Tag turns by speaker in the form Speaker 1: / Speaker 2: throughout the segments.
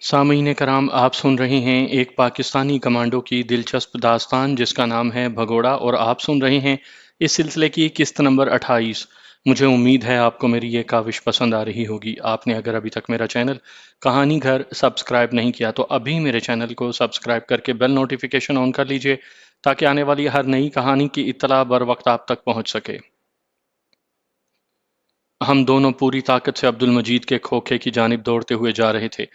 Speaker 1: سامعین کرام، آپ سن رہے ہیں ایک پاکستانی کمانڈو کی دلچسپ داستان جس کا نام ہے بھگوڑا، اور آپ سن رہے ہیں اس سلسلے کی قسط نمبر 28۔ مجھے امید ہے آپ کو میری یہ کاوش پسند آ رہی ہوگی۔ آپ نے اگر ابھی تک میرا چینل کہانی گھر سبسکرائب نہیں کیا تو ابھی میرے چینل کو سبسکرائب کر کے بیل نوٹیفیکیشن آن کر لیجئے تاکہ آنے والی ہر نئی کہانی کی اطلاع بر وقت آپ تک پہنچ سکے۔ ہم دونوں پوری طاقت سے عبد المجید کے کھوکھے کی جانب دوڑتے ہوئے جا رہے تھے۔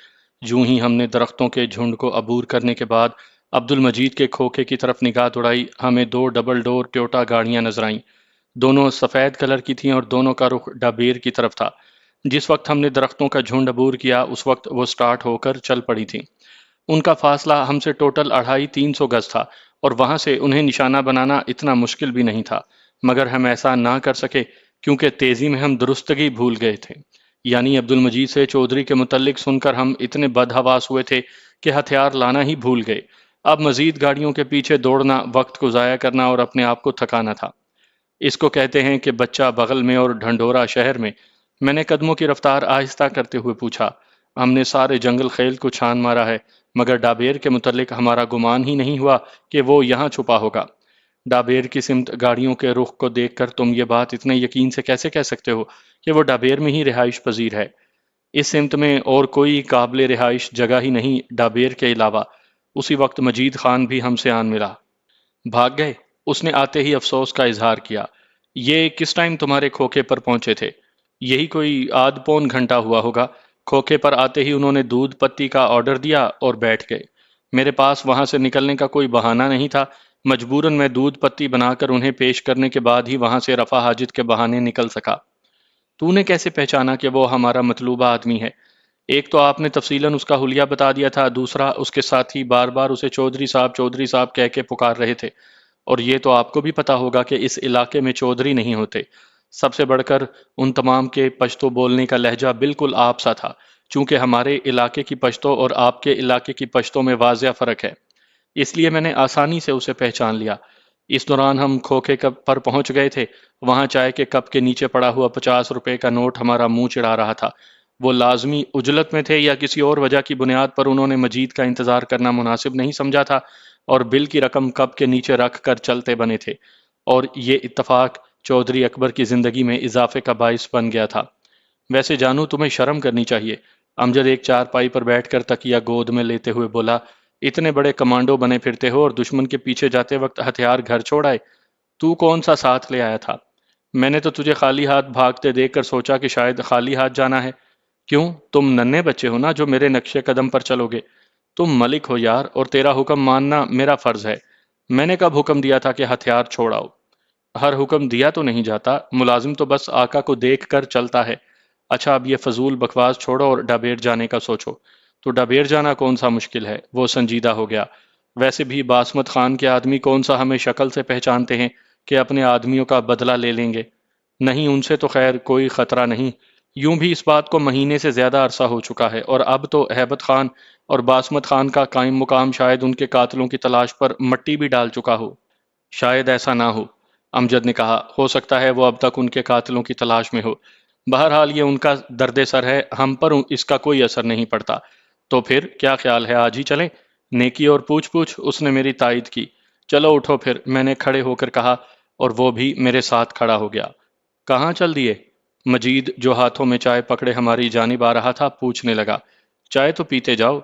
Speaker 1: یوں ہی ہم نے درختوں کے جھنڈ کو عبور کرنے کے بعد عبد المجید کے کھوکھے کی طرف نگاہ دوڑائی۔ ہمیں دو ڈبل ڈور ٹویوٹا گاڑیاں نظر آئیں۔ دونوں سفید کلر کی تھیں اور دونوں کا رخ ڈابیر کی طرف تھا۔ جس وقت ہم نے درختوں کا جھنڈ عبور کیا اس وقت وہ سٹارٹ ہو کر چل پڑی تھیں۔ ان کا فاصلہ ہم سے ٹوٹل 250-300 گز تھا اور وہاں سے انہیں نشانہ بنانا اتنا مشکل بھی نہیں تھا، مگر ہم ایسا نہ کر سکے کیونکہ تیزی میں ہم درستگی بھول گئے تھے۔ یعنی عبد المجید سے چودھری کے متعلق سن کر ہم اتنے بدحواس ہوئے تھے کہ ہتھیار لانا ہی بھول گئے۔ اب مزید گاڑیوں کے پیچھے دوڑنا وقت کو ضائع کرنا اور اپنے آپ کو تھکانا تھا۔ اس کو کہتے ہیں کہ بچہ بغل میں اور ڈھنڈورا شہر میں۔ میں نے قدموں کی رفتار آہستہ کرتے ہوئے پوچھا۔ ہم نے سارے جنگل خیل کو چھان مارا ہے مگر ڈابیر کے متعلق ہمارا گمان ہی نہیں ہوا کہ وہ یہاں چھپا ہوگا۔ ڈابیر کی سمت گاڑیوں کے رخ کو دیکھ کر تم یہ بات اتنے یقین سے کیسے کہہ سکتے ہو کہ وہ ڈابیر میں ہی رہائش پذیر ہے؟ اس سمت میں اور کوئی قابل رہائش جگہ ہی نہیں ڈابیر کے علاوہ۔ اسی وقت مجید خان بھی ہم سے آن ملا۔ بھاگ گئے؟ اس نے آتے ہی افسوس کا اظہار کیا۔ یہ کس ٹائم تمہارے کھوکے پر پہنچے تھے؟ یہی کوئی آدھ پون گھنٹہ ہوا ہوگا۔ کھوکے پر آتے ہی انہوں نے دودھ پتی کا آرڈر دیا اور بیٹھ گئے۔ میرے پاس وہاں سے نکلنے کا کوئی بہانہ نہیں تھا۔ مجبوراً میں دودھ پتی بنا کر انہیں پیش کرنے کے بعد ہی وہاں سے رفع حاجت کے بہانے نکل سکا۔ تو نے کیسے پہچانا کہ وہ ہمارا مطلوبہ آدمی ہے؟ ایک تو آپ نے تفصیلاً اس کا حلیہ بتا دیا تھا، دوسرا اس کے ساتھی بار بار اسے چودھری صاحب کہہ کے پکار رہے تھے، اور یہ تو آپ کو بھی پتا ہوگا کہ اس علاقے میں چودھری نہیں ہوتے۔ سب سے بڑھ کر ان تمام کے پشتو بولنے کا لہجہ بالکل آپ سا تھا، چونکہ ہمارے علاقے کی پشتو اور آپ کے علاقے کی پشتو میں واضح فرق ہے، اس لیے میں نے آسانی سے اسے پہچان لیا۔ اس دوران ہم کھوکھے کپ پر پہنچ گئے تھے۔ وہاں چائے کے کپ کے نیچے پڑا ہوا 50 روپے کا نوٹ ہمارا منہ چڑھا رہا تھا۔ وہ لازمی عجلت میں تھے یا کسی اور وجہ کی بنیاد پر انہوں نے مجید کا انتظار کرنا مناسب نہیں سمجھا تھا اور بل کی رقم کپ کے نیچے رکھ کر چلتے بنے تھے، اور یہ اتفاق چودھری اکبر کی زندگی میں اضافے کا باعث بن گیا تھا۔ ویسے جانو تمہیں شرم کرنی چاہیے۔ امجد ایک چارپائی پر بیٹھ کر تکیہ گود میں لیتے ہوئے بولا، اتنے بڑے کمانڈو بنے پھرتے ہو اور دشمن کے پیچھے جاتے وقت ہتھیار گھر چھوڑ آئے۔ تو کون سا ساتھ لے آیا تھا؟ میں نے تو تجھے خالی ہاتھ بھاگتے دیکھ کر سوچا کہ شاید خالی ہاتھ جانا ہے۔ کیوں؟ تم ننھے بچے ہو نا جو میرے نقشے قدم پر چلو گے۔ تم ملک ہو یار، اور تیرا حکم ماننا میرا فرض ہے۔ میں نے کب حکم دیا تھا کہ ہتھیار چھوڑاؤ؟ ہر حکم دیا تو نہیں جاتا، ملازم تو بس آقا کو دیکھ کر چلتا ہے۔ اچھا اب یہ فضول بکواس چھوڑو اور ڈابیر جانے کا سوچو۔ تو ڈابیر جانا کون سا مشکل ہے؟ وہ سنجیدہ ہو گیا۔ ویسے بھی باسمت خان کے آدمی کون سا ہمیں شکل سے پہچانتے ہیں کہ اپنے آدمیوں کا بدلہ لے لیں گے؟ نہیں، ان سے تو خیر کوئی خطرہ نہیں۔ یوں بھی اس بات کو مہینے سے زیادہ عرصہ ہو چکا ہے، اور اب تو ہیبت خان اور باسمت خان کا قائم مقام شاید ان کے قاتلوں کی تلاش پر مٹی بھی ڈال چکا ہو۔ شاید ایسا نہ ہو، امجد نے کہا۔ ہو سکتا ہے وہ اب تک ان کے قاتلوں کی تلاش میں ہو۔ بہرحال یہ ان کا درد سر ہے، ہم پر اس کا کوئی اثر نہیں پڑتا۔ تو پھر کیا خیال ہے، آج ہی چلیں؟ نیکی اور پوچھ پوچھ، اس نے میری تائید کی۔ چلو اٹھو پھر، میں نے کھڑے ہو کر کہا، اور وہ بھی میرے ساتھ کھڑا ہو گیا۔ کہاں چل دیے؟ مجید جو ہاتھوں میں چائے پکڑے ہماری جانب آ رہا تھا پوچھنے لگا۔ چائے تو پیتے جاؤ۔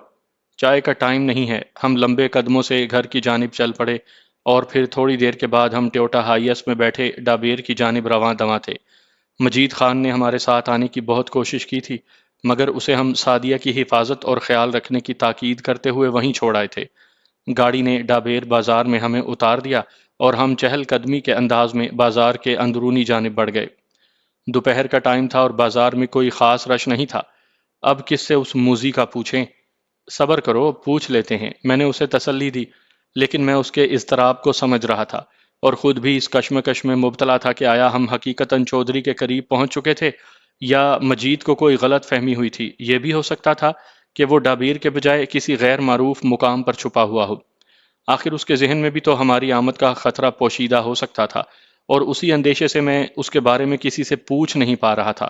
Speaker 1: چائے کا ٹائم نہیں ہے۔ ہم لمبے قدموں سے گھر کی جانب چل پڑے، اور پھر تھوڑی دیر کے بعد ہم ٹویوٹا ہائیس میں بیٹھے ڈابیر کی جانب رواں دواں تھے۔ مجید خان نے ہمارے ساتھ آنے کی بہت کوشش کی تھی، مگر اسے ہم سعدیہ کی حفاظت اور خیال رکھنے کی تاکید کرتے ہوئے وہیں چھوڑ آئے تھے۔ گاڑی نے ڈابیر بازار میں ہمیں اتار دیا اور ہم چہل قدمی کے انداز میں بازار کے اندرونی جانب بڑھ گئے۔ دوپہر کا ٹائم تھا اور بازار میں کوئی خاص رش نہیں تھا۔ اب کس سے اس موذی کا پوچھیں؟ صبر کرو، پوچھ لیتے ہیں، میں نے اسے تسلی دی، لیکن میں اس کے اضطراب کو سمجھ رہا تھا اور خود بھی اس کشمکش میں مبتلا تھا کہ آیا ہم حقیقتاً چودھری کے قریب پہنچ چکے تھے یا مجید کو کوئی غلط فہمی ہوئی تھی۔ یہ بھی ہو سکتا تھا کہ وہ ڈابیر کے بجائے کسی غیر معروف مقام پر چھپا ہوا ہو۔ آخر اس کے ذہن میں بھی تو ہماری آمد کا خطرہ پوشیدہ ہو سکتا تھا، اور اسی اندیشے سے میں اس کے بارے میں کسی سے پوچھ نہیں پا رہا تھا۔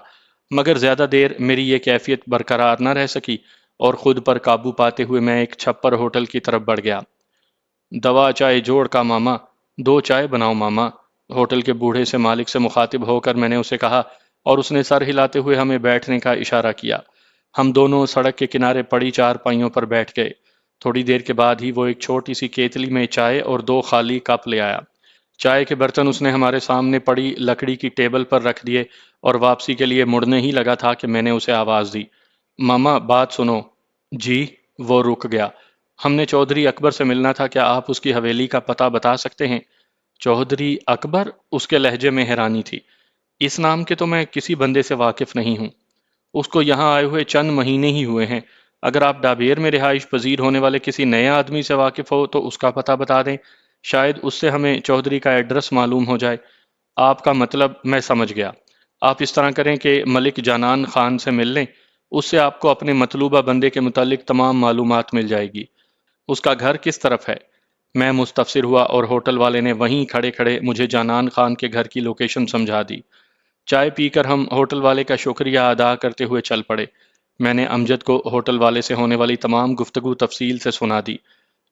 Speaker 1: مگر زیادہ دیر میری یہ کیفیت برقرار نہ رہ سکی، اور خود پر قابو پاتے ہوئے میں ایک چھپر ہوٹل کی طرف بڑھ گیا۔ دوا چائے جوڑ کا ماما، 2 چائے بناؤ ماما، ہوٹل کے بوڑھے سے مالک سے مخاطب ہو کر میں نے اسے کہا، اور اس نے سر ہلاتے ہوئے ہمیں بیٹھنے کا اشارہ کیا۔ ہم دونوں سڑک کے کنارے پڑی چارپائیوں پر بیٹھ گئے۔ تھوڑی دیر کے بعد ہی وہ ایک چھوٹی سی کیتلی میں چائے اور 2 خالی کپ لے آیا۔ چائے کے برتن اس نے ہمارے سامنے پڑی لکڑی کی ٹیبل پر رکھ دیے اور واپسی کے لیے مڑنے ہی لگا تھا کہ میں نے اسے آواز دی، ماما بات سنو۔ جی؟ وہ رک گیا۔ ہم نے چودھری اکبر سے ملنا تھا، کیا آپ اس کی حویلی کا پتہ بتا سکتے ہیں؟ چودھری اکبر؟ اس کے لہجے میں حیرانی تھی۔ اس نام کے تو میں کسی بندے سے واقف نہیں ہوں۔ اس کو یہاں آئے ہوئے چند مہینے ہی ہوئے ہیں۔ اگر آپ ڈابیر میں رہائش پذیر ہونے والے کسی نئے آدمی سے واقف ہو تو اس کا پتہ بتا دیں، شاید اس سے ہمیں چودھری کا ایڈریس معلوم ہو جائے۔ آپ کا مطلب میں سمجھ گیا۔ آپ اس طرح کریں کہ ملک جانان خان سے مل لیں، اس سے آپ کو اپنے مطلوبہ بندے کے متعلق تمام معلومات مل جائے گی۔ اس کا گھر کس طرف ہے؟ میں مستفسر ہوا اور ہوٹل والے نے وہیں کھڑے کھڑے مجھے جانان خان کے گھر کی لوکیشن سمجھا دی۔ چائے پی کر ہم ہوٹل والے کا شکریہ ادا کرتے ہوئے چل پڑے۔ میں نے امجد کو ہوٹل والے سے ہونے والی تمام گفتگو تفصیل سے سنا دی۔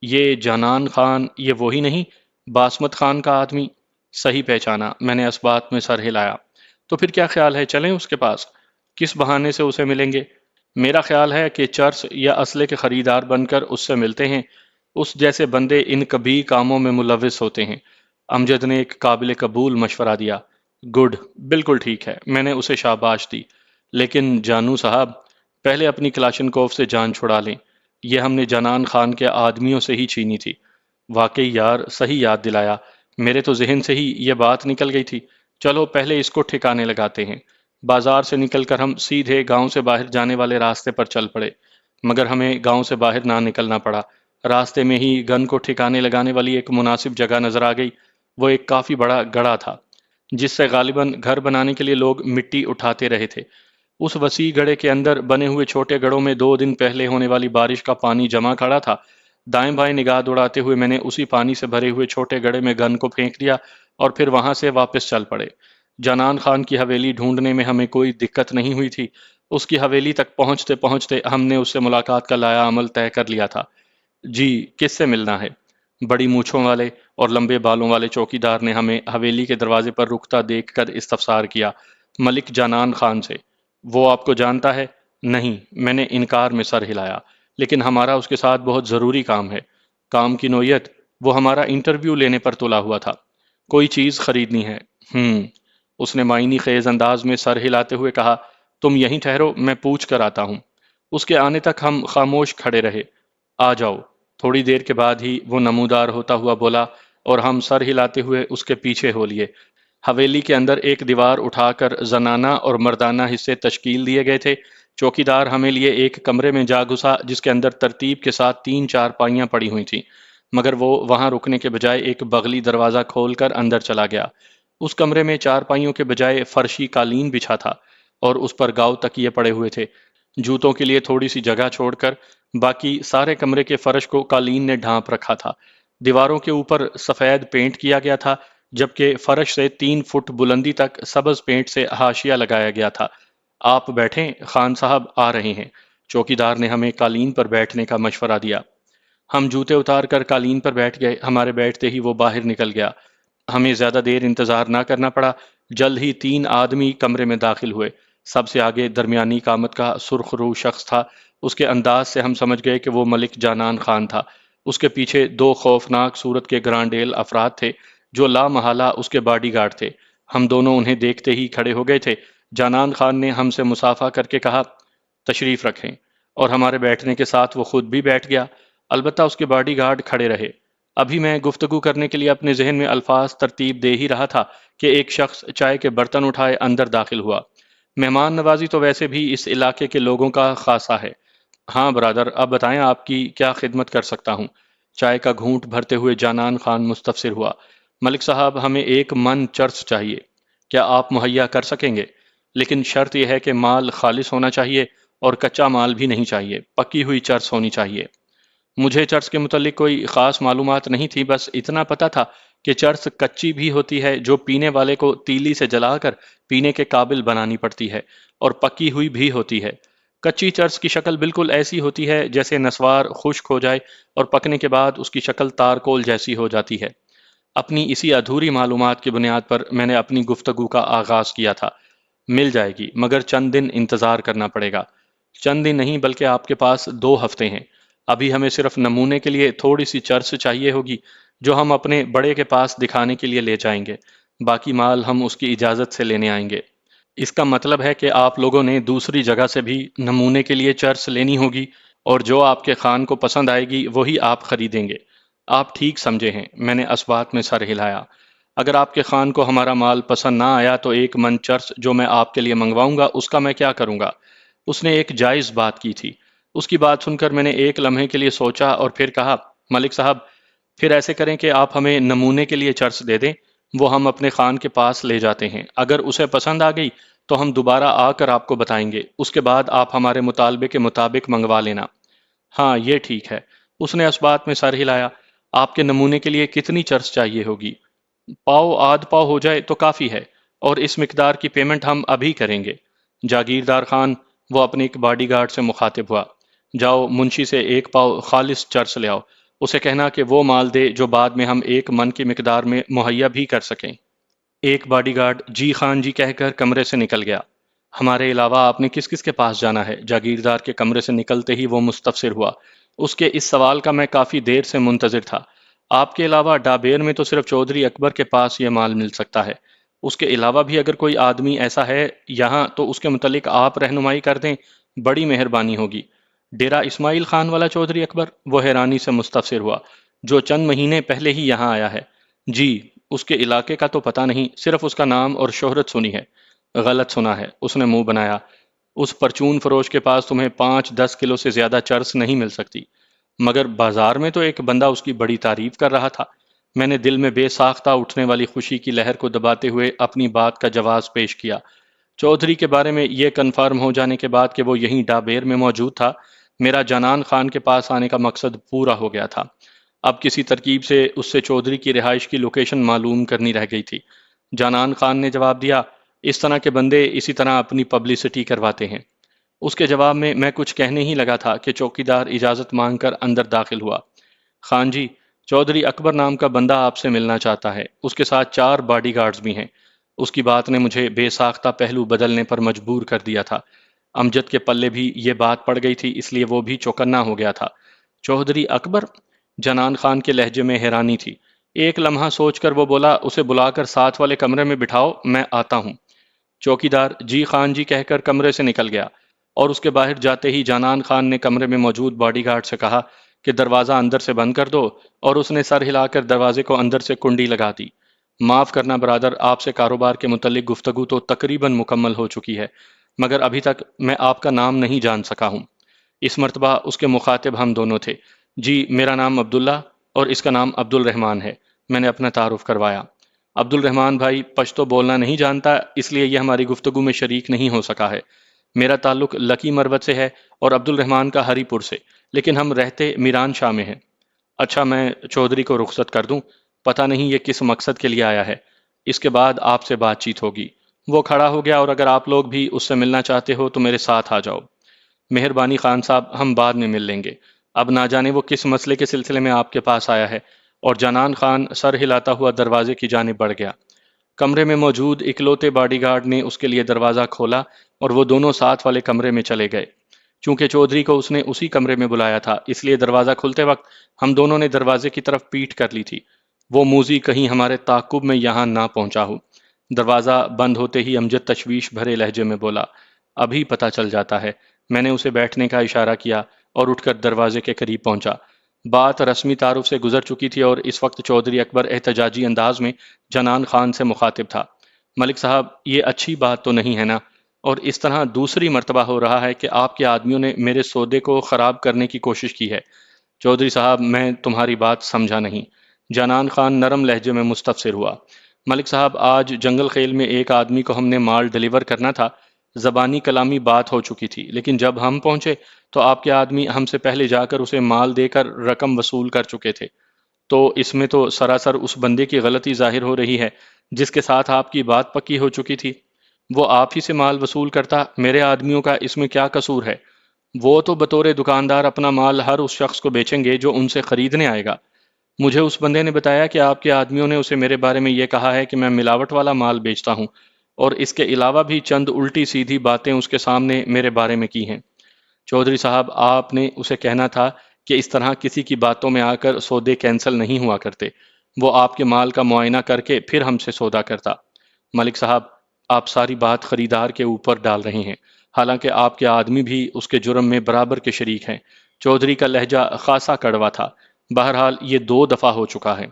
Speaker 1: یہ جانان خان، یہ وہی نہیں باسمت خان کا آدمی؟ صحیح پہچانا، میں نے اس بات میں سر ہلایا۔ تو پھر کیا خیال ہے، چلیں اس کے پاس؟ کس بہانے سے اسے ملیں گے؟ میرا خیال ہے کہ چرس یا اسلحے کے خریدار بن کر اس سے ملتے ہیں۔ اس جیسے بندے ان کبھی کاموں میں ملوث ہوتے ہیں۔ امجد نے ایک قابل قبول مشورہ دیا۔ گڈ، بالکل ٹھیک ہے، میں نے اسے شاباش دی۔ لیکن جانو صاحب، پہلے اپنی کلاشنکوف سے جان چھڑا لیں۔ یہ ہم نے جانان خان کے آدمیوں سے ہی چھینی تھی۔ واقعی یار، صحیح یاد دلایا، میرے تو ذہن سے ہی یہ بات نکل گئی تھی۔ چلو پہلے اس کو ٹھکانے لگاتے ہیں۔ بازار سے نکل کر ہم سیدھے گاؤں سے باہر جانے والے راستے پر چل پڑے، مگر ہمیں گاؤں سے باہر نہ نکلنا پڑا۔ راستے میں ہی گن کو ٹھکانے لگانے والی ایک مناسب جگہ نظر آ گئی۔ وہ ایک کافی بڑا گڑھا تھا جس سے غالباً گھر بنانے کے لیے لوگ مٹی اٹھاتے رہے تھے۔ اس وسیع گڑھے کے اندر بنے ہوئے چھوٹے گڑھوں میں 2 دن پہلے ہونے والی بارش کا پانی جمع کھڑا تھا۔ دائیں بائیں نگاہ دوڑاتے ہوئے میں نے اسی پانی سے بھرے ہوئے چھوٹے گڑھے میں گن کو پھینک دیا اور پھر وہاں سے واپس چل پڑے۔ جانان خان کی حویلی ڈھونڈنے میں ہمیں کوئی دقت نہیں ہوئی تھی۔ اس کی حویلی تک پہنچتے پہنچتے ہم نے اس سے ملاقات کا لایا عمل طے کر لیا تھا۔ جی، کس سے ملنا ہے؟ بڑی مونچھوں والے اور لمبے بالوں والے چوکیدار نے ہمیں حویلی کے دروازے پر رکتا دیکھ کر استفسار کیا۔ ملک جانان خان سے۔ وہ آپ کو جانتا ہے؟ نہیں، میں نے انکار میں سر ہلایا، لیکن ہمارا اس کے ساتھ بہت ضروری کام ہے۔ کام کی نوعیت؟ وہ ہمارا انٹرویو لینے پر تلا ہوا تھا۔ کوئی چیز خریدنی ہے؟ اس نے معنی خیز انداز میں سر ہلاتے ہوئے کہا، تم یہیں ٹھہرو، میں پوچھ کر آتا ہوں۔ اس کے آنے تک ہم خاموش کھڑے رہے۔ آ جاؤ۔ تھوڑی دیر کے بعد ہی وہ نمودار ہوتا ہوا بولا اور ہم سر ہلاتے ہوئے اس کے پیچھے ہو لیے۔ حویلی کے اندر ایک دیوار اٹھا کر زنانہ اور مردانہ حصے تشکیل دیے گئے تھے۔ چوکیدار ہمیں لیے ایک کمرے میں جا گھسا جس کے اندر ترتیب کے ساتھ 3 چارپائیاں پڑی ہوئی تھیں، مگر وہ وہاں رکنے کے بجائے ایک بغلی دروازہ کھول کر اندر چلا گیا۔ اس کمرے میں چارپائیوں کے بجائے فرشی قالین بچھا تھا اور اس پر گاؤ تکیے پڑے ہوئے تھے۔ جوتوں کے لیے تھوڑی سی جگہ چھوڑ کر باقی سارے کمرے کے فرش کو قالین نے ڈھانپ رکھا تھا۔ دیواروں کے اوپر سفید پینٹ کیا گیا تھا، جبکہ فرش سے 3 فٹ بلندی تک سبز پینٹ سے حاشیہ لگایا گیا تھا۔ آپ بیٹھیں، خان صاحب آ رہے ہیں۔ چوکیدار نے ہمیں قالین پر بیٹھنے کا مشورہ دیا۔ ہم جوتے اتار کر قالین پر بیٹھ گئے۔ ہمارے بیٹھتے ہی وہ باہر نکل گیا۔ ہمیں زیادہ دیر انتظار نہ کرنا پڑا۔ جلد ہی 3 آدمی کمرے میں داخل ہوئے۔ سب سے آگے درمیانی قامت کا سرخ رو شخص تھا۔ اس کے انداز سے ہم سمجھ گئے کہ وہ ملک جانان خان تھا۔ اس کے پیچھے 2 خوفناک صورت کے گرانڈیل افراد تھے جو لا محالہ اس کے باڈی گارڈ تھے۔ ہم دونوں انہیں دیکھتے ہی کھڑے ہو گئے تھے۔ جانان خان نے ہم سے مصافحہ کر کے کہا، تشریف رکھیں، اور ہمارے بیٹھنے کے ساتھ وہ خود بھی بیٹھ گیا۔ البتہ اس کے باڈی گارڈ کھڑے رہے۔ ابھی میں گفتگو کرنے کے لیے اپنے ذہن میں الفاظ ترتیب دے ہی رہا تھا کہ ایک شخص چائے کے برتن اٹھائے اندر داخل ہوا۔ مہمان نوازی تو ویسے بھی اس علاقے کے لوگوں کا خاصہ ہے۔ ہاں برادر، اب بتائیں آپ کی کیا خدمت کر سکتا ہوں؟ چائے کا گھونٹ بھرتے ہوئے جانان خان مستفسر ہوا۔ ملک صاحب، ہمیں 1 من چرس چاہیے، کیا آپ مہیا کر سکیں گے؟ لیکن شرط یہ ہے کہ مال خالص ہونا چاہیے اور کچا مال بھی نہیں چاہیے، پکی ہوئی چرس ہونی چاہیے۔ مجھے چرس کے متعلق کوئی خاص معلومات نہیں تھی، بس اتنا پتہ تھا کہ چرس کچی بھی ہوتی ہے جو پینے والے کو تیلی سے جلا کر پینے کے قابل بنانی پڑتی ہے، اور پکی ہوئی بھی ہوتی ہے۔ کچی چرس کی شکل بالکل ایسی ہوتی ہے جیسے نسوار خشک ہو جائے اور پکنے کے بعد اس کی شکل تارکول جیسی ہو جاتی ہے۔ اپنی اسی ادھوری معلومات کی بنیاد پر میں نے اپنی گفتگو کا آغاز کیا تھا۔ مل جائے گی، مگر چند دن انتظار کرنا پڑے گا۔ چند دن نہیں بلکہ آپ کے پاس 2 ہفتے ہیں۔ ابھی ہمیں صرف نمونے کے لیے تھوڑی سی چرس چاہیے ہوگی جو ہم اپنے بڑے کے پاس دکھانے کے لیے لے جائیں گے۔ باقی مال ہم اس کی اجازت سے لینے آئیں گے۔ اس کا مطلب ہے کہ آپ لوگوں نے دوسری جگہ سے بھی نمونے کے لیے چرس لینی ہوگی اور جو آپ کے خان کو پسند آئے گی وہی آپ خریدیں گے۔ آپ ٹھیک سمجھے ہیں، میں نے اسبات میں سر ہلایا۔ اگر آپ کے خان کو ہمارا مال پسند نہ آیا تو 1 من چرس جو میں آپ کے لیے منگواؤں گا اس کا میں کیا کروں گا؟ اس نے ایک جائز بات کی تھی۔ اس کی بات سن کر میں نے ایک لمحے کے لیے سوچا اور پھر کہا، ملک صاحب، پھر ایسے کریں کہ آپ ہمیں نمونے کے لیے چرس دے دیں، وہ ہم اپنے خان کے پاس لے جاتے ہیں۔ اگر اسے پسند آ گئی تو ہم دوبارہ آ کر آپ کو بتائیں گے، اس کے بعد آپ ہمارے مطالبے کے مطابق منگوا لینا۔ ہاں یہ ٹھیک ہے۔ اس نے اس بات میں سر ہلایا۔ آپ کے نمونے کے لیے کتنی چرس چاہیے ہوگی؟ پاؤ آدھ پاؤ ہو جائے تو کافی ہے، اور اس مقدار کی پیمنٹ ہم ابھی کریں گے۔ جاگیردار خان، وہ اپنے ایک باڈی گارڈ سے مخاطب ہوا، جاؤ منشی سے 1 پاؤ خالص چرس لے آؤ، اسے کہنا کہ وہ مال دے جو بعد میں ہم 1 من کی مقدار میں مہیا بھی کر سکیں۔ ایک باڈی گارڈ جی خان جی کہہ کر کمرے سے نکل گیا۔ ہمارے علاوہ آپ نے کس کس کے پاس جانا ہے؟ جاگیردار کے کمرے سے نکلتے ہی وہ مستفسر ہوا۔ اس کے اس سوال کا میں کافی دیر سے منتظر تھا۔ آپ کے علاوہ ڈابیر میں تو صرف چودھری اکبر کے پاس یہ مال مل سکتا ہے۔ اس کے علاوہ بھی اگر کوئی آدمی ایسا ہے یہاں تو اس کے متعلق آپ رہنمائی کر دیں، بڑی مہربانی ہوگی۔ ڈیرہ اسماعیل خان والا چودھری اکبر؟ وہ حیرانی سے مستفسر ہوا۔ جو چند مہینے پہلے ہی یہاں آیا ہے؟ جی، اس کے علاقے کا تو پتہ نہیں، صرف اس کا نام اور شہرت سنی ہے۔ غلط سنا ہے، اس نے منہ بنایا۔ اس پرچون فروش کے پاس تمہیں 5-10 کلو سے زیادہ چرس نہیں مل سکتی۔ مگر بازار میں تو ایک بندہ اس کی بڑی تعریف کر رہا تھا۔ میں نے دل میں بے ساختہ اٹھنے والی خوشی کی لہر کو دباتے ہوئے اپنی بات کا جواز پیش کیا۔ چودھری کے بارے میں یہ کنفرم ہو جانے کے بعد کہ وہ یہیں ڈابیر میں موجود تھا، میرا جانان خان کے پاس آنے کا مقصد پورا ہو گیا تھا۔ اب کسی ترکیب سے چودھری کی رہائش کی لوکیشن معلوم کرنی رہ گئی تھی۔ جانان خان نے جواب دیا، اس طرح کے بندے اسی طرح اپنی پبلسٹی کرواتے ہیں۔ اس کے جواب میں کچھ کہنے ہی لگا تھا کہ چوکیدار اجازت مانگ کر اندر داخل ہوا۔ خان جی، چودھری اکبر نام کا بندہ آپ سے ملنا چاہتا ہے، اس کے ساتھ 4 باڈی گارڈز بھی ہیں۔ اس کی بات نے مجھے بے ساختہ پہلو بدلنے پر مجبور کر دیا تھا۔ امجد کے پلے بھی یہ بات پڑ گئی تھی، اس لیے وہ بھی چوکنا ہو گیا تھا۔ چودھری اکبر؟ جنان خان کے لہجے میں حیرانی تھی۔ ایک لمحہ سوچ کر وہ بولا، اسے بلا کر ساتھ والے کمرے میں بٹھاؤ، میں آتا ہوں۔ چوکیدار جی خان جی کہہ کر کمرے سے نکل گیا، اور اس کے باہر جاتے ہی جانان خان نے کمرے میں موجود باڈی گارڈ سے کہا کہ دروازہ اندر سے بند کر دو، اور اس نے سر ہلا کر دروازے کو اندر سے کنڈی لگا دی۔ معاف کرنا برادر، آپ سے کاروبار کے متعلق گفتگو تو تقریباً مکمل ہو چکی ہے، مگر ابھی تک میں آپ کا نام نہیں جان سکا ہوں۔ اس مرتبہ اس کے مخاطب ہم دونوں تھے۔ جی، میرا نام عبداللہ اور اس کا نام عبد الرحمن ہے، میں نے اپنا تعارف کروایا۔ عبد الرحمن بھائی پشتو بولنا نہیں جانتا، اس لیے یہ ہماری گفتگو میں شریک نہیں ہو سکا ہے۔ میرا تعلق لکی مروت سے ہے اور عبد الرحمن کا ہری پور سے، لیکن ہم رہتے میران شاہ میں ہیں۔ اچھا، میں چودھری کو رخصت کر دوں؟ پتہ نہیں یہ کس مقصد کے لیے آیا ہے۔ اس کے بعد آپ سے بات چیت ہوگی۔ وہ کھڑا ہو گیا، اور اگر آپ لوگ بھی اس سے ملنا چاہتے ہو تو میرے ساتھ آ جاؤ۔ مہربانی خان صاحب، ہم بعد میں مل لیں گے۔ اب نہ جانے وہ کس مسئلے کے سلسلے میں آپ کے پاس آیا ہے، اور جانان خان سر ہلاتا ہوا دروازے کی جانب بڑھ گیا۔ کمرے میں موجود اکلوتے باڈی گارڈ نے اس کے لیے دروازہ کھولا اور وہ دونوں ساتھ والے کمرے میں چلے گئے۔ چونکہ چودھری کو اس نے اسی کمرے میں بلایا تھا، اس لیے دروازہ کھلتے وقت ہم دونوں نے دروازے کی طرف پیٹھ کر لی تھی۔ وہ موذی کہیں ہمارے تعاقب میں یہاں نہ پہنچا ہو۔ دروازہ بند ہوتے ہی امجد تشویش بھرے لہجے میں بولا، ابھی پتہ چل جاتا ہے۔ میں نے اسے بیٹھنے کا اشارہ کیا اور اٹھ کر دروازے کے قریب پہنچا۔ بات رسمی تعارف سے گزر چکی تھی اور اس وقت چودھری اکبر احتجاجی انداز میں جنان خان سے مخاطب تھا۔ ملک صاحب، یہ اچھی بات تو نہیں ہے نا؟ اور اس طرح دوسری مرتبہ ہو رہا ہے کہ آپ کے آدمیوں نے میرے سودے کو خراب کرنے کی کوشش کی ہے۔ چودھری صاحب، میں تمہاری بات سمجھا نہیں۔ جنان خان نرم لہجے میں مستفسر ہوا۔ ملک صاحب، آج جنگل خیل میں ایک آدمی کو ہم نے مال ڈیلیور کرنا تھا۔ زبانی کلامی بات ہو چکی تھی، لیکن جب ہم پہنچے تو آپ کے آدمی ہم سے پہلے جا کر اسے مال دے کر رقم وصول کر چکے تھے۔ تو اس میں تو سراسر اس بندے کی غلطی ظاہر ہو رہی ہے جس کے ساتھ آپ کی بات پکی ہو چکی تھی۔ وہ آپ ہی سے مال وصول کرتا، میرے آدمیوں کا اس میں کیا قصور ہے؟ وہ تو بطور دکاندار اپنا مال ہر اس شخص کو بیچیں گے جو ان سے خریدنے آئے گا۔ مجھے اس بندے نے بتایا کہ آپ کے آدمیوں نے اسے میرے بارے میں یہ کہا ہے کہ میں ملاوٹ والا مال بیچتا ہوں، اور اس کے علاوہ بھی چند الٹی سیدھی باتیں اس کے سامنے میرے بارے میں کی ہیں۔ چودھری صاحب، آپ نے اسے کہنا تھا کہ اس طرح کسی کی باتوں میں آ کر سودے کینسل نہیں ہوا کرتے۔ وہ آپ کے مال کا معائنہ کر کے پھر ہم سے سودا کرتا۔ ملک صاحب، آپ ساری بات خریدار کے اوپر ڈال رہے ہیں، حالانکہ آپ کے آدمی بھی اس کے جرم میں برابر کے شریک ہیں۔ چودھری کا لہجہ خاصا کڑوا تھا۔ بہرحال یہ 2 دفعہ ہو چکا ہے،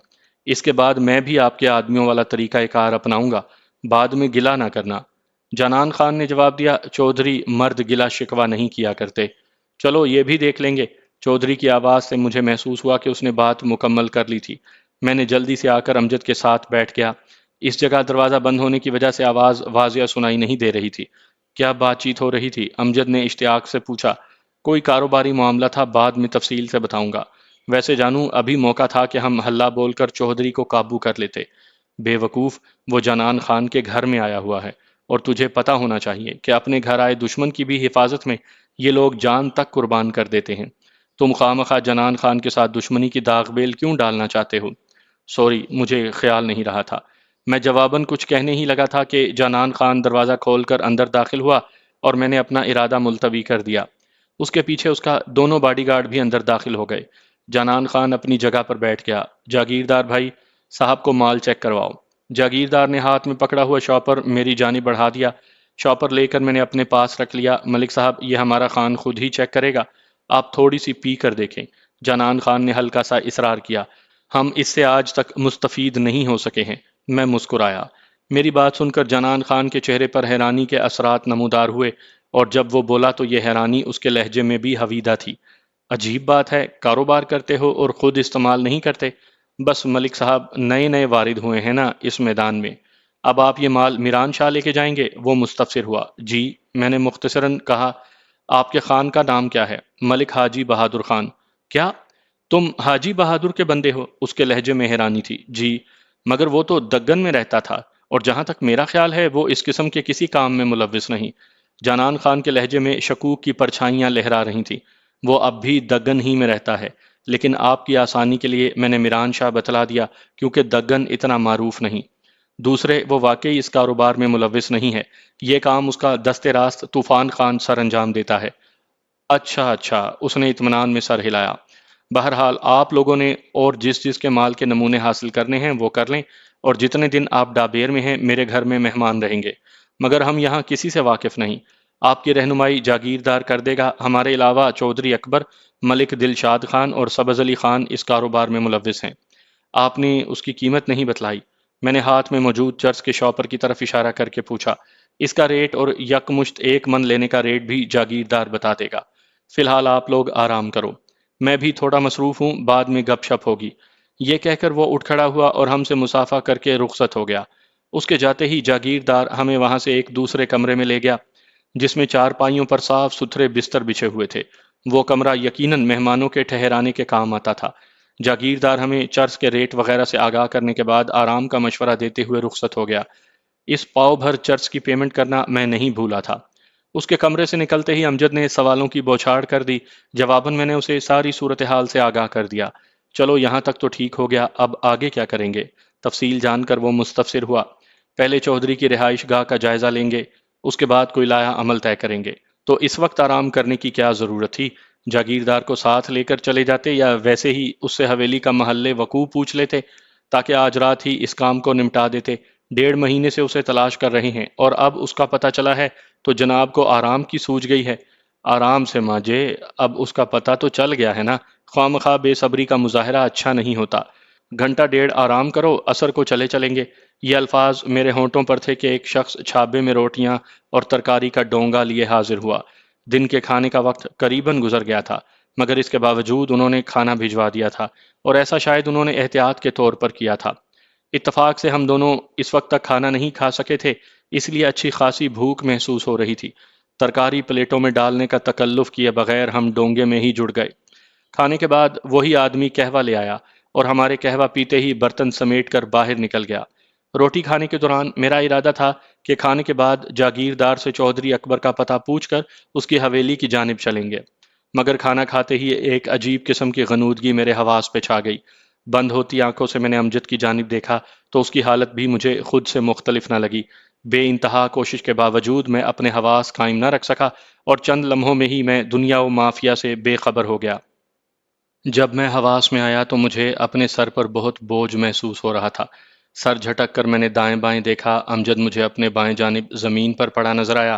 Speaker 1: اس کے بعد میں بھی آپ کے آدمیوں والا طریقہ کار اپناؤں گا، بعد میں گلہ نہ کرنا۔ جانان خان نے جواب دیا، چودھری مرد گلہ شکوہ نہیں کیا کرتے، چلو یہ بھی دیکھ لیں گے۔ چودھری کی آواز سے مجھے محسوس ہوا کہ اس نے بات مکمل کر لی تھی۔ میں نے جلدی سے آ کر امجد کے ساتھ بیٹھ گیا۔ اس جگہ دروازہ بند ہونے کی وجہ سے آواز واضح سنائی نہیں دے رہی تھی۔ کیا بات چیت ہو رہی تھی؟ امجد نے اشتیاق سے پوچھا۔ کوئی کاروباری معاملہ تھا، بعد میں تفصیل سے بتاؤں گا۔ ویسے جانوں ابھی موقع تھا کہ ہم ہلہ بول کر چودھری کو قابو کر لیتے۔ بے وقوف، وہ جانان خان کے گھر میں آیا ہوا ہے، اور تجھے پتا ہونا چاہیے کہ اپنے گھر آئے دشمن کی بھی حفاظت میں یہ لوگ جان تک قربان کر دیتے ہیں۔ تم خواہ جنان خان کے ساتھ دشمنی کی داغ بیل کیوں ڈالنا چاہتے ہو؟ سوری، مجھے خیال نہیں رہا تھا۔ میں جواباً کچھ کہنے ہی لگا تھا کہ جنان خان دروازہ کھول کر اندر داخل ہوا، اور میں نے اپنا ارادہ ملتوی کر دیا۔ اس کے پیچھے اس کا دونوں باڈی گارڈ بھی اندر داخل ہو گئے۔ جنان خان اپنی جگہ پر بیٹھ گیا۔ جاگیردار بھائی، صاحب کو مال چیک کرواؤ۔ جاگیردار نے ہاتھ میں پکڑا ہوا شاپر میری جانب بڑھا دیا۔ شاپر لے کر میں نے اپنے پاس رکھ لیا۔ ملک صاحب، یہ ہمارا خان خود ہی چیک کرے گا، آپ تھوڑی سی پی کر دیکھیں۔ جنان خان نے ہلکا سا اصرار کیا۔ ہم اس سے آج تک مستفید نہیں ہو سکے ہیں۔ میں مسکرایا۔ میری بات سن کر جنان خان کے چہرے پر حیرانی کے اثرات نمودار ہوئے، اور جب وہ بولا تو یہ حیرانی اس کے لہجے میں بھی حویدہ تھی۔ عجیب بات ہے، کاروبار کرتے ہو اور خود استعمال نہیں کرتے؟ بس ملک صاحب، نئے نئے وارد ہوئے ہیں نا اس میدان میں۔ اب آپ یہ مال میران شاہ لے کے جائیں گے؟ وہ مستفسر ہوا۔ جی، میں نے مختصراً کہا۔ آپ کے خان کا نام کیا ہے؟ ملک حاجی بہادر خان۔ کیا تم حاجی بہادر کے بندے ہو؟ اس کے لہجے میں حیرانی تھی۔ جی، مگر وہ تو دگن میں رہتا تھا، اور جہاں تک میرا خیال ہے وہ اس قسم کے کسی کام میں ملوث نہیں۔ جانان خان کے لہجے میں شکوک کی پرچھائیاں لہرا رہی تھیں۔ وہ اب بھی دگن ہی میں رہتا ہے، لیکن آپ کی آسانی کے لیے میں نے میران شاہ بتلا دیا، کیونکہ دگن اتنا معروف نہیں۔ دوسرے، وہ واقعی اس کاروبار میں ملوث نہیں ہے، یہ کام اس کا دست راست طوفان خان سر انجام دیتا ہے۔ اچھا اچھا، اس نے اطمینان میں سر ہلایا۔ بہرحال آپ لوگوں نے اور جس جس کے مال کے نمونے حاصل کرنے ہیں وہ کر لیں، اور جتنے دن آپ ڈابیر میں ہیں میرے گھر میں مہمان رہیں گے، مگر ہم یہاں کسی سے واقف نہیں۔ آپ کی رہنمائی جاگیردار کر دے گا۔ ہمارے علاوہ چودھری اکبر، ملک دلشاد خان اور سبز علی خان اس کاروبار میں ملوث ہیں۔ آپ نے اس کی قیمت نہیں بتلائی؟ میں نے ہاتھ میں موجود چرس کے شاپر کی طرف اشارہ کر کے پوچھا۔ اس کا ریٹ اور یکمشت 1 من لینے کا ریٹ بھی جاگیردار بتا دے گا۔ فی الحال آپ لوگ آرام کرو، میں بھی تھوڑا مصروف ہوں، بعد میں گپ شپ ہوگی۔ یہ کہہ کر وہ اٹھ کھڑا ہوا اور ہم سے مصافحہ کر کے رخصت ہو گیا۔ اس کے جاتے ہی جاگیردار ہمیں وہاں سے ایک دوسرے کمرے میں لے گیا، جس میں 4 پائیوں پر صاف ستھرے بستر بچھے ہوئے تھے۔ وہ کمرہ یقیناً مہمانوں کے ٹھہرانے کے کام آتا تھا۔ جاگیردار ہمیں چرس کے ریٹ وغیرہ سے آگاہ کرنے کے بعد آرام کا مشورہ دیتے ہوئے رخصت ہو گیا۔ اس پاؤ بھر چرس کی پیمنٹ کرنا میں نہیں بھولا تھا۔ اس کے کمرے سے نکلتے ہی امجد نے سوالوں کی بوچھاڑ کر دی۔ جواباً میں نے اسے ساری صورتحال سے آگاہ کر دیا۔ چلو یہاں تک تو ٹھیک ہو گیا، اب آگے کیا کریں گے؟ تفصیل جان کر وہ مستفسر ہوا۔ پہلے چودھری کی رہائش گاہ کا جائزہ لیں گے، اس کے بعد کوئی لایا عمل طے کریں گے۔ تو اس وقت آرام کرنے کی کیا ضرورت تھی؟ جاگیردار کو ساتھ لے کر چلے جاتے، یا ویسے ہی اس سے حویلی کا محل وقوع پوچھ لیتے، تاکہ آج رات ہی اس کام کو نمٹا دیتے۔ 1.5 مہینے سے اسے تلاش کر رہے ہیں، اور اب اس کا پتہ چلا ہے تو جناب کو آرام کی سوچ گئی ہے۔ آرام سے ماجے، اب اس کا پتہ تو چل گیا ہے نا۔ خواہ مخواہ بے صبری کا مظاہرہ اچھا نہیں ہوتا۔ گھنٹہ ڈیڑھ آرام کرو، عصر کو چلیں گے۔ یہ الفاظ میرے ہونٹوں پر تھے کہ ایک شخص چھابے میں روٹیاں اور ترکاری کا ڈونگا لیے حاضر ہوا۔ دن کے کھانے کا وقت قریباً گزر گیا تھا، مگر اس کے باوجود انہوں نے کھانا بھجوا دیا تھا، اور ایسا شاید انہوں نے احتیاط کے طور پر کیا تھا۔ اتفاق سے ہم دونوں اس وقت تک کھانا نہیں کھا سکے تھے، اس لیے اچھی خاصی بھوک محسوس ہو رہی تھی۔ ترکاری پلیٹوں میں ڈالنے کا تکلف کیے بغیر ہم ڈونگے میں ہی جڑ گئے۔ کھانے کے بعد وہی آدمی قہوہ لے آیا، اور ہمارے قہوہ پیتے ہی برتن سمیٹ کر باہر نکل گیا۔ روٹی کھانے کے دوران میرا ارادہ تھا کہ کھانے کے بعد جاگیردار سے چودھری اکبر کا پتہ پوچھ کر اس کی حویلی کی جانب چلیں گے، مگر کھانا کھاتے ہی ایک عجیب قسم کی غنودگی میرے حواس پہ چھا گئی۔ بند ہوتی آنکھوں سے میں نے امجد کی جانب دیکھا تو اس کی حالت بھی مجھے خود سے مختلف نہ لگی۔ بے انتہا کوشش کے باوجود میں اپنے حواس قائم نہ رکھ سکا اور چند لمحوں میں ہی میں دنیا و مافیا سے بے خبر ہو گیا۔ جب میں حواس میں آیا تو مجھے اپنے سر پر بہت بوجھ محسوس ہو رہا تھا۔ سر جھٹک کر میں نے دائیں بائیں دیکھا، امجد مجھے اپنے بائیں جانب زمین پر پڑا نظر آیا۔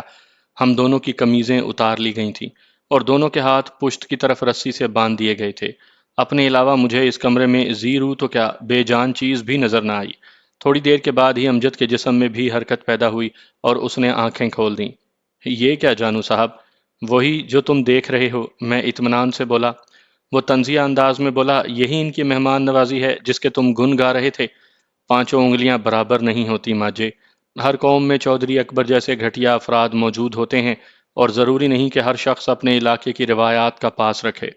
Speaker 1: ہم دونوں کی قمیضیں اتار لی گئی تھیں اور دونوں کے ہاتھ پشت کی طرف رسی سے باندھ دیے گئے تھے۔ اپنے علاوہ مجھے اس کمرے میں زیرو تو کیا بے جان چیز بھی نظر نہ آئی۔ تھوڑی دیر کے بعد ہی امجد کے جسم میں بھی حرکت پیدا ہوئی اور اس نے آنکھیں کھول دیں۔ یہ کیا جانو صاحب؟ وہی جو تم دیکھ رہے ہو، میں اطمینان سے بولا۔ وہ طنزیہ انداز میں بولا، یہی ان کی مہمان نوازی ہے جس کے تم گن گا رہے تھے؟ پانچوں انگلیاں برابر نہیں ہوتی ماجے۔ ہر قوم میں چودھری اکبر جیسے گھٹیا افراد موجود ہوتے ہیں اور ضروری نہیں کہ ہر شخص اپنے علاقے کی روایات کا پاس رکھے۔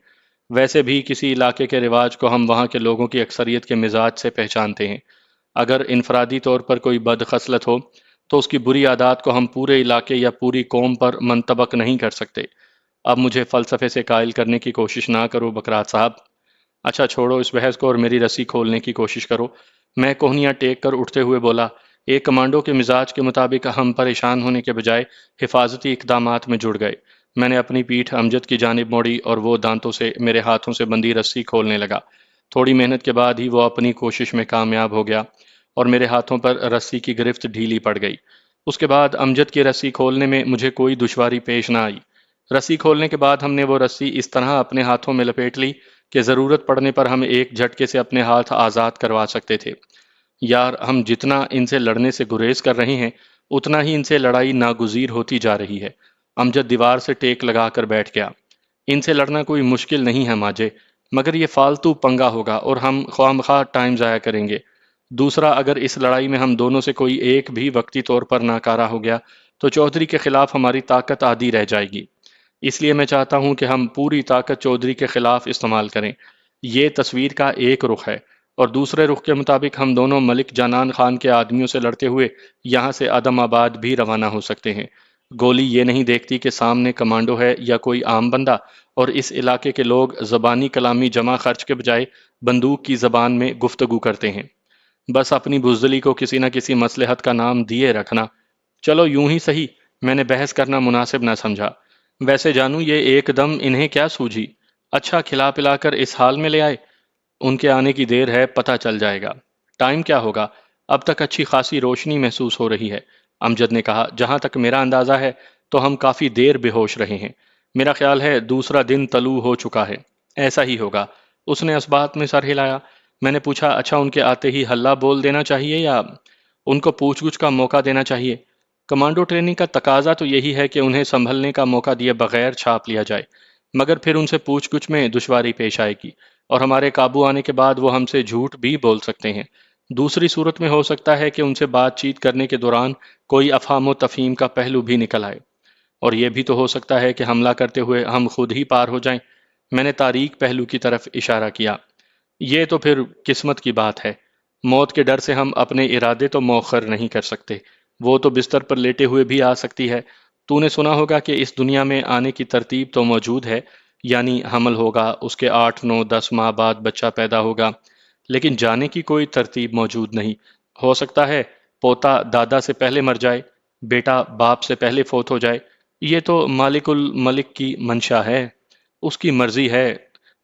Speaker 1: ویسے بھی کسی علاقے کے رواج کو ہم وہاں کے لوگوں کی اکثریت کے مزاج سے پہچانتے ہیں۔ اگر انفرادی طور پر کوئی بد خصلت ہو تو اس کی بری عادات کو ہم پورے علاقے یا پوری قوم پر منطبق نہیں کر سکتے۔ اب مجھے فلسفے سے قائل کرنے کی کوشش نہ کرو بکرات صاحب۔ اچھا چھوڑو اس بحث کو اور میری رسی کھولنے کی کوشش کرو، میں کوہنیاں ٹیک کر اٹھتے ہوئے بولا۔ ایک کمانڈو کے مزاج کے مطابق ہم پریشان ہونے کے بجائے حفاظتی اقدامات میں جڑ گئے۔ میں نے اپنی پیٹھ امجد کی جانب موڑی اور وہ دانتوں سے میرے ہاتھوں سے بندھی رسی کھولنے لگا۔ تھوڑی محنت کے بعد ہی وہ اپنی کوشش میں کامیاب ہو گیا اور میرے ہاتھوں پر رسی کی گرفت ڈھیلی پڑ گئی۔ اس کے بعد امجد کی رسی کھولنے میں مجھے کوئی دشواری پیش نہ آئی۔ رسی کھولنے کے بعد ہم نے وہ رسی اس طرح اپنے ہاتھوں میں لپیٹ لی کہ ضرورت پڑنے پر ہم ایک جھٹکے سے اپنے ہاتھ آزاد کروا سکتے تھے۔ یار، ہم جتنا ان سے لڑنے سے گریز کر رہے ہیں اتنا ہی ان سے لڑائی ناگزیر ہوتی جا رہی ہے۔ امجد دیوار سے ٹیک لگا کر بیٹھ گیا۔ ان سے لڑنا کوئی مشکل نہیں ہے ماجے، مگر یہ فالتو پنگا ہوگا اور ہم خواہ ٹائم ضائع کریں گے۔ دوسرا، اگر اس لڑائی میں ہم دونوں سے کوئی ایک بھی وقتی طور پر ناکارہ ہو گیا تو چودھری کے خلاف ہماری طاقت آدھی رہ جائے گی۔ اس لیے میں چاہتا ہوں کہ ہم پوری طاقت چودھری کے خلاف استعمال کریں۔ یہ تصویر کا ایک رخ ہے اور دوسرے رخ کے مطابق ہم دونوں ملک جانان خان کے آدمیوں سے لڑتے ہوئے یہاں سے عدم آباد بھی روانہ ہو سکتے ہیں۔ گولی یہ نہیں دیکھتی کہ سامنے کمانڈو ہے یا کوئی عام بندہ، اور اس علاقے کے لوگ زبانی کلامی جمع خرچ کے بجائے بندوق کی زبان میں گفتگو کرتے ہیں۔ بس اپنی بزدلی کو کسی نہ کسی مصلحت کا نام دیے رکھنا۔ چلو یوں ہی صحیح، میں نے بحث کرنا مناسب نہ سمجھا۔ ویسے جانوں یہ ایک دم انہیں کیا سوجھی؟ اچھا کھلا پلا کر اس حال میں لے آئے؟ ان کے آنے کی دیر ہے، پتہ چل جائے گا۔ ٹائم کیا ہوگا؟ اب تک اچھی خاصی روشنی محسوس ہو رہی ہے، امجد نے کہا۔ جہاں تک میرا اندازہ ہے تو ہم کافی دیر بے ہوش رہے ہیں۔ میرا خیال ہے دوسرا دن طلوع ہو چکا ہے۔ ایسا ہی ہوگا، اس نے اس بات میں سر ہلایا۔ میں نے پوچھا، اچھا ان کے آتے ہی ہلہ بول دینا چاہیے یا ان کو پوچھ گچھ کا موقع دینا چاہیے؟ کمانڈو ٹریننگ کا تقاضا تو یہی ہے کہ انہیں سنبھلنے کا موقع دیے بغیر چھاپ لیا جائے، مگر پھر ان سے پوچھ گچھ میں دشواری پیش آئے گی اور ہمارے قابو آنے کے بعد وہ ہم سے جھوٹ بھی بول سکتے ہیں۔ دوسری صورت میں ہو سکتا ہے کہ ان سے بات چیت کرنے کے دوران کوئی افہام و تفہیم کا پہلو بھی نکل آئے، اور یہ بھی تو ہو سکتا ہے کہ حملہ کرتے ہوئے ہم خود ہی پار ہو جائیں۔ میں نے تاریک پہلو کی طرف اشارہ کیا۔ یہ تو پھر قسمت کی بات ہے۔ موت کے ڈر سے ہم اپنے ارادے تو مؤخر نہیں کر سکتے، وہ تو بستر پر لیٹے ہوئے بھی آ سکتی ہے۔ تو نے سنا ہوگا کہ اس دنیا میں آنے کی ترتیب تو موجود ہے، یعنی حمل ہوگا، اس کے 8، 9، 10 ماہ بعد بچہ پیدا ہوگا، لیکن جانے کی کوئی ترتیب موجود نہیں۔ ہو سکتا ہے پوتا دادا سے پہلے مر جائے، بیٹا باپ سے پہلے فوت ہو جائے۔ یہ تو مالک الملک کی منشا ہے، اس کی مرضی ہے۔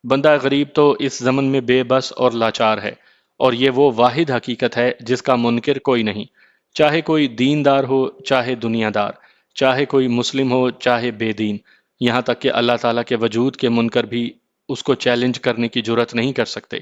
Speaker 1: بندہ غریب تو اس زمن میں بے بس اور لاچار ہے، اور یہ وہ واحد حقیقت ہے جس کا منکر کوئی نہیں، چاہے کوئی دیندار ہو چاہے دنیا دار، چاہے کوئی مسلم ہو چاہے بے دین، یہاں تک کہ اللہ تعالیٰ کے وجود کے منکر بھی اس کو چیلنج کرنے کی جرت نہیں کر سکتے۔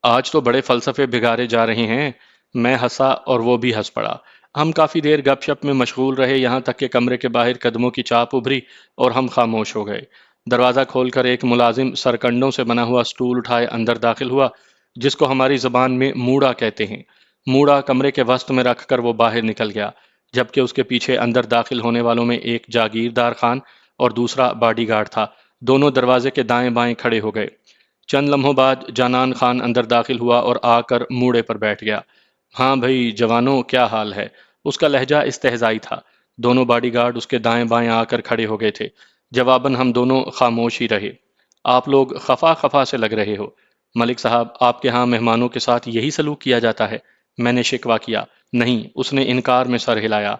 Speaker 1: آج تو بڑے فلسفے بگارے جا رہے ہیں۔ میں ہنسا اور وہ بھی ہنس پڑا۔ ہم کافی دیر گپ شپ میں مشغول رہے، یہاں تک کہ کمرے کے باہر قدموں کی چاپ ابھری اور ہم خاموش ہو گئے۔ دروازہ کھول کر ایک ملازم سرکنڈوں سے بنا ہوا سٹول اٹھائے اندر داخل ہوا، جس کو ہماری زبان میں موڑا کہتے ہیں۔ موڑا کمرے کے وسط میں رکھ کر وہ باہر نکل گیا، جبکہ اس کے پیچھے اندر داخل ہونے والوں میں ایک جاگیردار خان اور دوسرا باڈی گارڈ تھا۔ دونوں دروازے کے دائیں بائیں کھڑے ہو گئے۔ چند لمحوں بعد جانان خان اندر داخل ہوا اور آ کر موڑے پر بیٹھ گیا۔ ہاں بھائی جوانوں کیا حال ہے؟ اس کا لہجہ استہزائی تھا۔ دونوں باڈی گارڈ اس کے دائیں بائیں آ کر کھڑے ہو گئے تھے۔ جواباً ہم دونوں خاموش ہی رہے۔ آپ لوگ خفا خفا سے لگ رہے ہو۔ ملک صاحب آپ کے ہاں مہمانوں کے ساتھ یہی سلوک کیا جاتا ہے؟ میں نے شکوہ کیا۔ نہیں، اس نے انکار میں سر ہلایا۔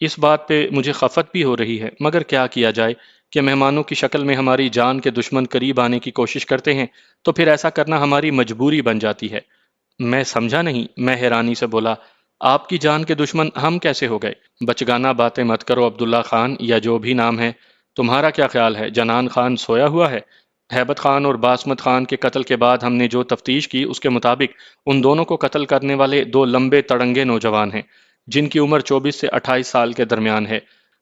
Speaker 1: اس بات پہ مجھے خفت بھی ہو رہی ہے، مگر کیا کیا جائے کہ مہمانوں کی شکل میں ہماری جان کے دشمن قریب آنے کی کوشش کرتے ہیں تو پھر ایسا کرنا ہماری مجبوری بن جاتی ہے۔ میں سمجھا نہیں، میں حیرانی سے بولا۔ آپ کی جان کے دشمن ہم کیسے ہو گئے؟ بچگانہ باتیں مت کرو عبداللہ خان، یا جو بھی نام ہے۔ تمہارا کیا خیال ہے جنان خان سویا ہوا ہے؟ ہیبت خان اور باسمت خان کے قتل کے بعد ہم نے جو تفتیش کی اس کے مطابق ان دونوں کو قتل کرنے والے دو لمبے تڑنگے نوجوان ہیں، جن کی عمر 24 سے 28 سال کے درمیان ہے۔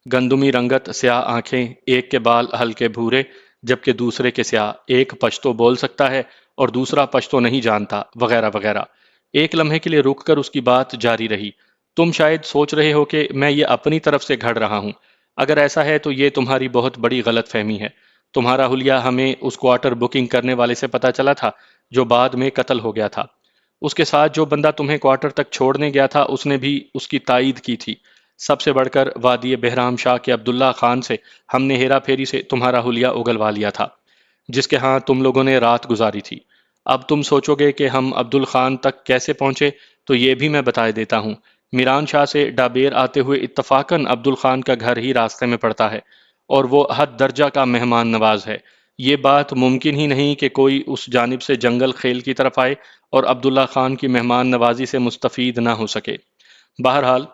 Speaker 1: گندمی رنگت، سیاہ آنکھیں، ایک کے بال ہلکے بھورے جبکہ دوسرے کے سیاہ، ایک پشتو بول سکتا ہے اور دوسرا پشتو نہیں جانتا، وغیرہ وغیرہ۔ ایک لمحے کے لیے رک کر اس کی بات جاری رہی۔ تم شاید سوچ رہے ہو کہ میں یہ اپنی طرف سے گھڑ رہا ہوں۔ اگر ایسا ہے تو یہ تمہاری بہت بڑی غلط فہمی ہے۔ تمہارا حلیہ ہمیں اس کوارٹر بکنگ کرنے والے سے پتا چلا تھا جو بعد میں قتل ہو گیا تھا۔ اس کے ساتھ جو بندہ تمہیں کوارٹر تک چھوڑنے گیا تھا اس نے بھی اس کی تائید کی تھی۔ سب سے بڑھ کر وادی بہرام شاہ کے عبداللہ خان سے ہم نے ہیرا پھیری سے تمہارا حلیہ اگلوا لیا تھا، جس کے ہاں تم لوگوں نے رات گزاری تھی۔ اب تم سوچو گے کہ ہم عبدال خان تک کیسے پہنچے، تو یہ بھی میں بتا دیتا ہوں۔ میران شاہ سے ڈابیر آتے ہوئے اتفاقاً عبدال خان کا گھر ہی راستے میں پڑتا ہے، اور وہ حد درجہ کا مہمان نواز ہے۔ یہ بات ممکن ہی نہیں کہ کوئی اس جانب سے جنگل خیل کی طرف آئے اور عبداللہ خان کی مہمان نوازی سے مستفید نہ ہو سکے۔ بہرحال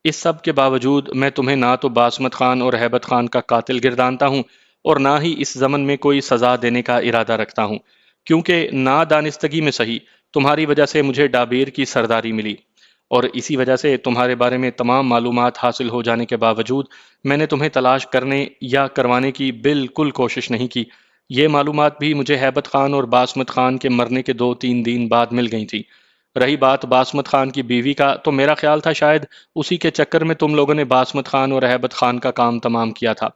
Speaker 1: اس سب کے باوجود میں تمہیں نہ تو باسمت خان اور ہیبت خان کا قاتل گردانتا ہوں اور نہ ہی اس ضمن میں کوئی سزا دینے کا ارادہ رکھتا ہوں، کیونکہ نادانستگی میں صحیح تمہاری وجہ سے مجھے ڈابیر کی سرداری ملی، اور اسی وجہ سے تمہارے بارے میں تمام معلومات حاصل ہو جانے کے باوجود میں نے تمہیں تلاش کرنے یا کروانے کی بالکل کوشش نہیں کی۔ یہ معلومات بھی مجھے ہیبت خان اور باسمت خان کے مرنے کے 2-3 دن بعد مل گئی تھی۔ رہی بات باسمت خان کی بیوی کا، تو میرا خیال تھا شاید اسی کے چکر میں تم لوگوں نے باسمت خان اور ہیبت خان کا کام تمام کیا تھا،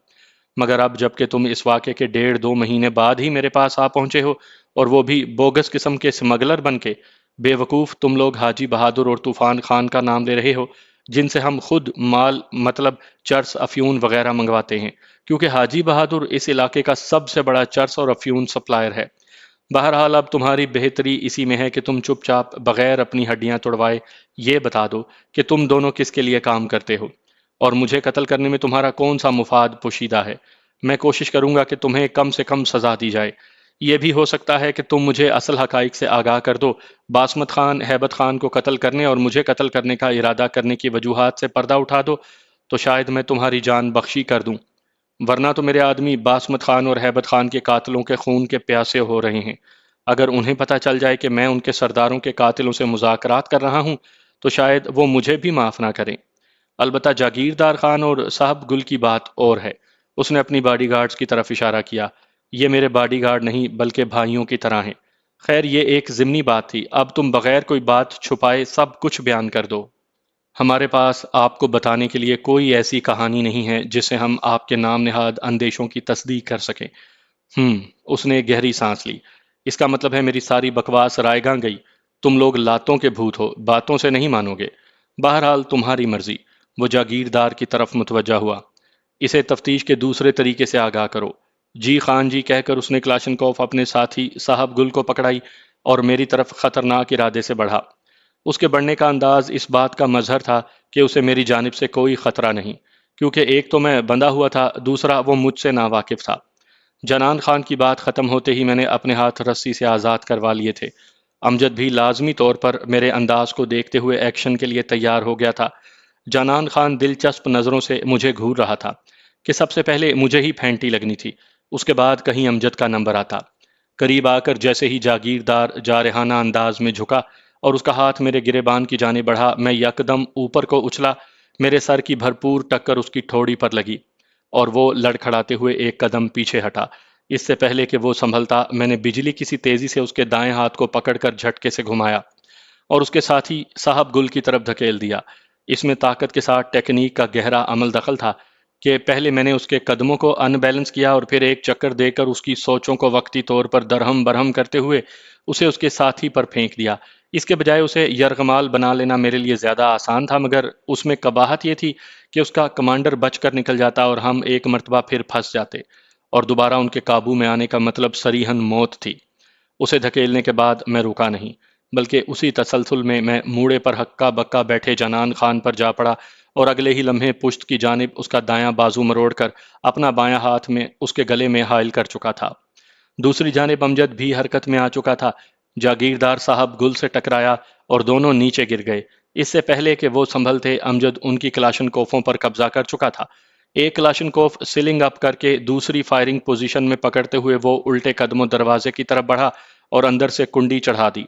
Speaker 1: مگر اب جب کہ تم اس واقعے کے 1.5-2 مہینے بعد ہی میرے پاس آ پہنچے ہو، اور وہ بھی بوگس قسم کے سمگلر بن کے، بے وقوف تم لوگ حاجی بہادر اور طوفان خان کا نام لے رہے ہو، جن سے ہم خود مال مطلب چرس افیون وغیرہ منگواتے ہیں، کیونکہ حاجی بہادر اس علاقے کا سب سے بڑا چرس اور افیون سپلائر ہے۔ بہرحال اب تمہاری بہتری اسی میں ہے کہ تم چپ چاپ بغیر اپنی ہڈیاں توڑوائے یہ بتا دو کہ تم دونوں کس کے لیے کام کرتے ہو، اور مجھے قتل کرنے میں تمہارا کون سا مفاد پوشیدہ ہے۔ میں کوشش کروں گا کہ تمہیں کم سے کم سزا دی جائے۔ یہ بھی ہو سکتا ہے کہ تم مجھے اصل حقائق سے آگاہ کر دو، باسمت خان ہیبت خان کو قتل کرنے اور مجھے قتل کرنے کا ارادہ کرنے کی وجوہات سے پردہ اٹھا دو، تو شاید میں تمہاری جان بخشی کر دوں، ورنہ تو میرے آدمی باسمت خان اور ہیبت خان کے قاتلوں کے خون کے پیاسے ہو رہے ہیں۔ اگر انہیں پتہ چل جائے کہ میں ان کے سرداروں کے قاتلوں سے مذاکرات کر رہا ہوں تو شاید وہ مجھے بھی معاف نہ کریں۔ البتہ جاگیردار خان اور صاحب گل کی بات اور ہے۔ اس نے اپنی باڈی گارڈز کی طرف اشارہ کیا۔ یہ میرے باڈی گارڈ نہیں بلکہ بھائیوں کی طرح ہیں۔ خیر یہ ایک ضمنی بات تھی، اب تم بغیر کوئی بات چھپائے سب کچھ بیان کر دو۔ ہمارے پاس آپ کو بتانے کے لیے کوئی ایسی کہانی نہیں ہے جسے ہم آپ کے نام نہاد اندیشوں کی تصدیق کر سکیں۔ اس نے گہری سانس لی۔ اس کا مطلب ہے میری ساری بکواس رائے گاں گئی۔ تم لوگ لاتوں کے بھوت ہو، باتوں سے نہیں مانو گے۔ بہرحال تمہاری مرضی۔ وہ جاگیردار کی طرف متوجہ ہوا۔ اسے تفتیش کے دوسرے طریقے سے آگاہ کرو۔ جی خان جی کہہ کر اس نے کلاشنکوف اپنے ساتھی صاحب گل کو پکڑائی اور میری طرف خطرناک ارادے سے بڑھا۔ اس کے بڑھنے کا انداز اس بات کا مظہر تھا کہ اسے میری جانب سے کوئی خطرہ نہیں، کیونکہ ایک تو میں بندھا ہوا تھا، دوسرا وہ مجھ سے ناواقف تھا۔ جنان خان کی بات ختم ہوتے ہی میں نے اپنے ہاتھ رسی سے آزاد کروا لیے تھے۔ امجد بھی لازمی طور پر میرے انداز کو دیکھتے ہوئے ایکشن کے لیے تیار ہو گیا تھا۔ جنان خان دلچسپ نظروں سے مجھے گھور رہا تھا کہ سب سے پہلے مجھے ہی پھینٹی لگنی تھی، اس کے بعد کہیں امجد کا نمبر آتا۔ قریب آ کر جیسے ہی جاگیردار جارحانہ انداز میں جھکا اور اس کا ہاتھ میرے گریبان کی جانب بڑھا، میں یکدم اوپر کو اچھلا، میرے سر کی بھرپور ٹکر اس کی ٹھوڑی پر لگی اور وہ لڑکھڑاتے ہوئے ایک قدم پیچھے ہٹا۔ اس سے پہلے کہ وہ سنبھلتا، میں نے بجلی کسی تیزی سے اس کے دائیں ہاتھ کو پکڑ کر جھٹکے سے گھمایا اور اس کے ساتھ ہی صاحب گل کی طرف دھکیل دیا۔ اس میں طاقت کے ساتھ ٹیکنیک کا گہرا عمل دخل تھا کہ پہلے میں نے اس کے قدموں کو ان بیلنس کیا اور پھر ایک چکر دے کر اس کی سوچوں کو وقتی طور پر درہم برہم کرتے ہوئے اسے اس کے ساتھی پر پھینک دیا۔ اس کے بجائے اسے یرغمال بنا لینا میرے لیے زیادہ آسان تھا، مگر اس میں قباحت یہ تھی کہ اس کا کمانڈر بچ کر نکل جاتا اور ہم ایک مرتبہ پھر پھنس جاتے، اور دوبارہ ان کے قابو میں آنے کا مطلب صریحاً موت تھی۔ اسے دھکیلنے کے بعد میں رکا نہیں، بلکہ اسی تسلسل میں موڑے پر ہکا بکا بیٹھے جنان خان پر جا پڑا اور اگلے ہی لمحے پشت کی جانب اس کا دایاں بازو مروڑ کر اپنا بایاں ہاتھ میں اس کے گلے میں حائل کر چکا تھا۔ دوسری جانب امجد بھی حرکت میں آ چکا تھا۔ جاگیردار صاحب گل سے ٹکرایا اور دونوں نیچے گر گئے۔ اس سے پہلے کہ وہ سنبھلتے امجد ان کی کلاشن کوفوں پر قبضہ کر چکا تھا۔ ایک کلاشن کوف سلنگ اپ کر کے دوسری فائرنگ پوزیشن میں پکڑتے ہوئے وہ الٹے قدموں دروازے کی طرف بڑھا اور اندر سے کنڈی چڑھا دی۔